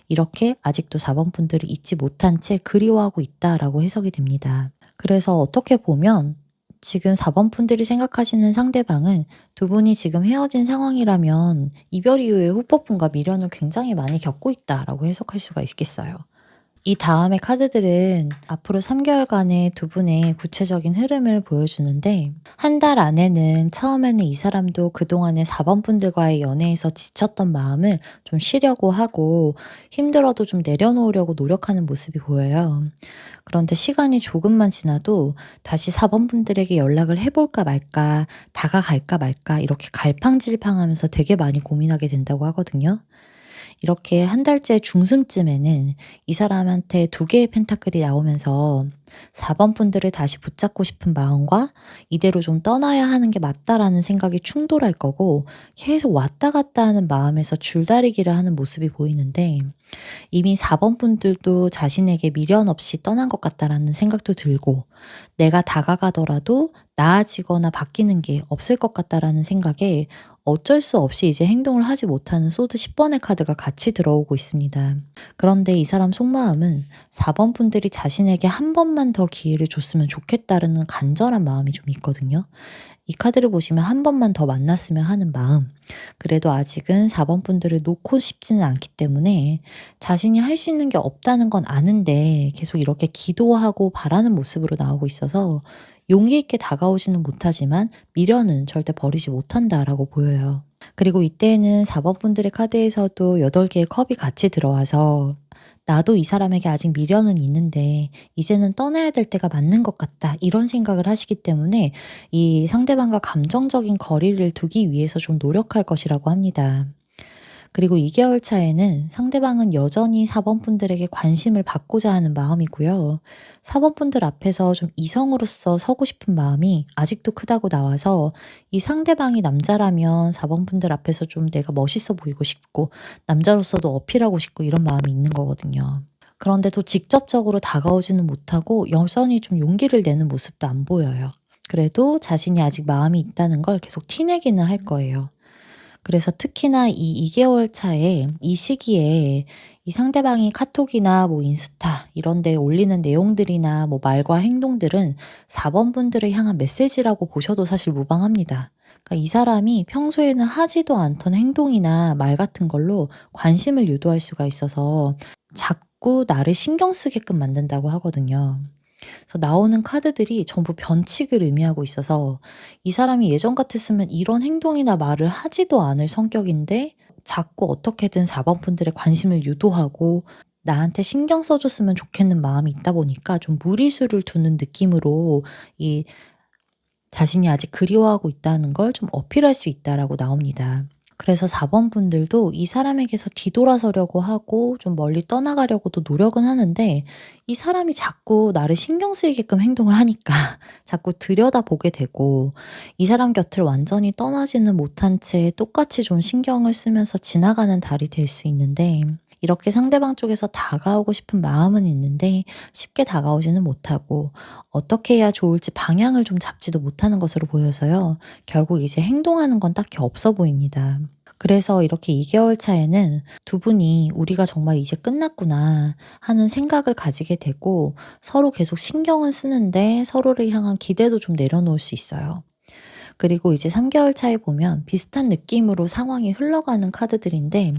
이렇게 아직도 4번 분들을 잊지 못한 채 그리워하고 있다라고 해석이 됩니다. 그래서 어떻게 보면 지금 4번 분들이 생각하시는 상대방은 두 분이 지금 헤어진 상황이라면 이별 이후에 후폭풍과 미련을 굉장히 많이 겪고 있다라고 해석할 수가 있겠어요. 이 다음의 카드들은 앞으로 3개월간의 두 분의 구체적인 흐름을 보여주는데 한 달 안에는 처음에는 이 사람도 그동안의 4번 분들과의 연애에서 지쳤던 마음을 좀 쉬려고 하고 힘들어도 좀 내려놓으려고 노력하는 모습이 보여요. 그런데 시간이 조금만 지나도 다시 4번 분들에게 연락을 해볼까 말까, 다가갈까 말까 이렇게 갈팡질팡하면서 되게 많이 고민하게 된다고 하거든요. 이렇게 한 달째 중순쯤에는 이 사람한테 두 개의 펜타클이 나오면서 4번 분들을 다시 붙잡고 싶은 마음과 이대로 좀 떠나야 하는 게 맞다라는 생각이 충돌할 거고 계속 왔다 갔다 하는 마음에서 줄다리기를 하는 모습이 보이는데 이미 4번 분들도 자신에게 미련 없이 떠난 것 같다라는 생각도 들고 내가 다가가더라도 나아지거나 바뀌는 게 없을 것 같다라는 생각에 어쩔 수 없이 이제 행동을 하지 못하는 소드 10번의 카드가 같이 들어오고 있습니다. 그런데 이 사람 속마음은 4번 분들이 자신에게 한 번만 더 기회를 줬으면 좋겠다는 간절한 마음이 좀 있거든요. 이 카드를 보시면 한 번만 더 만났으면 하는 마음. 그래도 아직은 4번 분들을 놓고 싶지는 않기 때문에 자신이 할 수 있는 게 없다는 건 아는데 계속 이렇게 기도하고 바라는 모습으로 나오고 있어서 용기 있게 다가오지는 못하지만 미련은 절대 버리지 못한다라고 보여요. 그리고 이때에는 4번 분들의 카드에서도 8개의 컵이 같이 들어와서 나도 이 사람에게 아직 미련은 있는데 이제는 떠나야 될 때가 맞는 것 같다. 이런 생각을 하시기 때문에 이 상대방과 감정적인 거리를 두기 위해서 좀 노력할 것이라고 합니다. 그리고 2개월 차에는 상대방은 여전히 4번 분들에게 관심을 받고자 하는 마음이고요. 4번 분들 앞에서 좀 이성으로서 서고 싶은 마음이 아직도 크다고 나와서 이 상대방이 남자라면 4번 분들 앞에서 좀 내가 멋있어 보이고 싶고 남자로서도 어필하고 싶고 이런 마음이 있는 거거든요. 그런데도 직접적으로 다가오지는 못하고 여전히 좀 용기를 내는 모습도 안 보여요. 그래도 자신이 아직 마음이 있다는 걸 계속 티내기는 할 거예요. 그래서 특히나 이 2개월 차에 이 시기에 이 상대방이 카톡이나 뭐 인스타 이런 데 올리는 내용들이나 뭐 말과 행동들은 4번 분들을 향한 메시지라고 보셔도 사실 무방합니다. 그러니까 이 사람이 평소에는 하지도 않던 행동이나 말 같은 걸로 관심을 유도할 수가 있어서 자꾸 나를 신경 쓰게끔 만든다고 하거든요. 그래서 나오는 카드들이 전부 변칙을 의미하고 있어서 이 사람이 예전 같았으면 이런 행동이나 말을 하지도 않을 성격인데 자꾸 어떻게든 4번 분들의 관심을 유도하고 나한테 신경 써줬으면 좋겠는 마음이 있다 보니까 좀 무리수를 두는 느낌으로 이 자신이 아직 그리워하고 있다는 걸 좀 어필할 수 있다라고 나옵니다. 그래서 4번 분들도 이 사람에게서 뒤돌아서려고 하고 좀 멀리 떠나가려고도 노력은 하는데 이 사람이 자꾸 나를 신경 쓰이게끔 행동을 하니까 자꾸 들여다보게 되고 이 사람 곁을 완전히 떠나지는 못한 채 똑같이 좀 신경을 쓰면서 지나가는 달이 될 수 있는데 이렇게 상대방 쪽에서 다가오고 싶은 마음은 있는데 쉽게 다가오지는 못하고 어떻게 해야 좋을지 방향을 좀 잡지도 못하는 것으로 보여서요. 결국 이제 행동하는 건 딱히 없어 보입니다. 그래서 이렇게 2개월 차에는 두 분이 '우리가 정말 이제 끝났구나.' 하는 생각을 가지게 되고 서로 계속 신경은 쓰는데 서로를 향한 기대도 좀 내려놓을 수 있어요. 그리고 이제 3개월 차에 보면 비슷한 느낌으로 상황이 흘러가는 카드들인데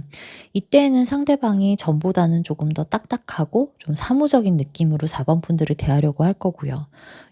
이때에는 상대방이 전보다는 조금 더 딱딱하고 좀 사무적인 느낌으로 4번 분들을 대하려고 할 거고요.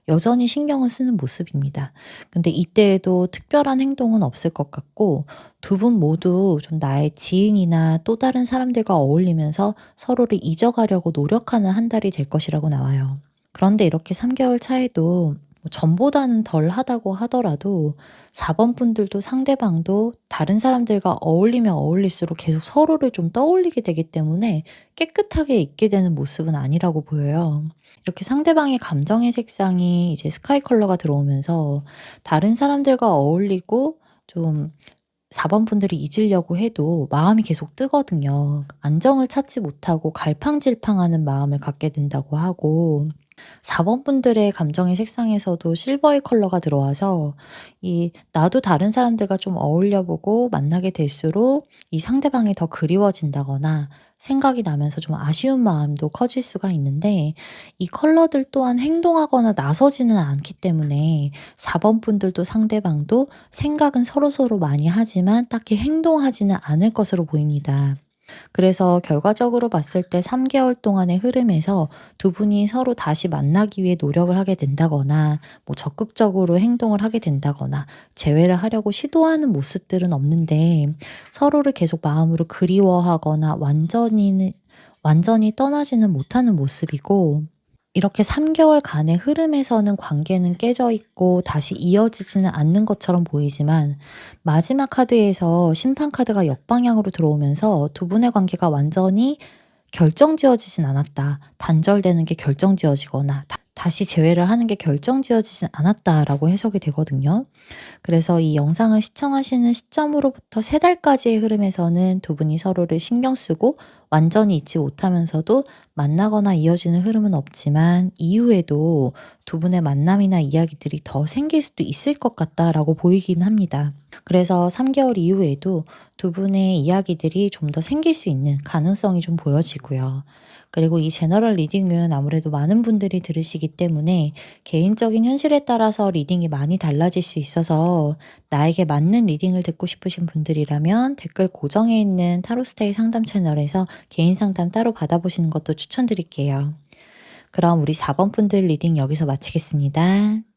여전히 신경을 쓰는 모습입니다. 근데 이때에도 특별한 행동은 없을 것 같고 두 분 모두 좀 나의 지인이나 또 다른 사람들과 어울리면서 서로를 잊어가려고 노력하는 한 달이 될 것이라고 나와요. 그런데 이렇게 3개월 차에도 전보다는 덜하다고 하더라도 4번 분들도 상대방도 다른 사람들과 어울리면 어울릴수록 계속 서로를 좀 떠올리게 되기 때문에 깨끗하게 있게 되는 모습은 아니라고 보여요. 이렇게 상대방의 감정의 색상이 이제 스카이 컬러가 들어오면서 다른 사람들과 어울리고 좀 4번 분들이 잊으려고 해도 마음이 계속 뜨거든요. 안정을 찾지 못하고 갈팡질팡하는 마음을 갖게 된다고 하고 4번 분들의 감정의 색상에서도 실버의 컬러가 들어와서 이 나도 다른 사람들과 좀 어울려 보고 만나게 될수록 이 상대방이 더 그리워진다거나 생각이 나면서 좀 아쉬운 마음도 커질 수가 있는데 이 컬러들 또한 행동하거나 나서지는 않기 때문에 4번 분들도 상대방도 생각은 서로서로 많이 하지만 딱히 행동하지는 않을 것으로 보입니다. 그래서 결과적으로 봤을 때 3개월 동안의 흐름에서 두 분이 서로 다시 만나기 위해 노력을 하게 된다거나 뭐 적극적으로 행동을 하게 된다거나 재회를 하려고 시도하는 모습들은 없는데 서로를 계속 마음으로 그리워하거나 완전히 떠나지는 못하는 모습이고 이렇게 3개월간의 흐름에서는 관계는 깨져 있고 다시 이어지지는 않는 것처럼 보이지만 마지막 카드에서 심판 카드가 역방향으로 들어오면서 두 분의 관계가 완전히 결정지어지진 않았다. 단절되는 게 결정지어지거나 다시 재회를 하는 게 결정지어지진 않았다라고 해석이 되거든요. 그래서 이 영상을 시청하시는 시점으로부터 3달까지의 흐름에서는 두 분이 서로를 신경 쓰고 완전히 잊지 못하면서도 만나거나 이어지는 흐름은 없지만 이후에도 두 분의 만남이나 이야기들이 더 생길 수도 있을 것 같다라고 보이긴 합니다. 그래서 3개월 이후에도 두 분의 이야기들이 좀 더 생길 수 있는 가능성이 좀 보여지고요. 그리고 이 제너럴 리딩은 아무래도 많은 분들이 들으시기 때문에 개인적인 현실에 따라서 리딩이 많이 달라질 수 있어서 나에게 맞는 리딩을 듣고 싶으신 분들이라면 댓글 고정에 있는 타로스테이 상담 채널에서 개인 상담 따로 받아보시는 것도 추천드릴게요. 그럼 우리 4번 분들 리딩 여기서 마치겠습니다.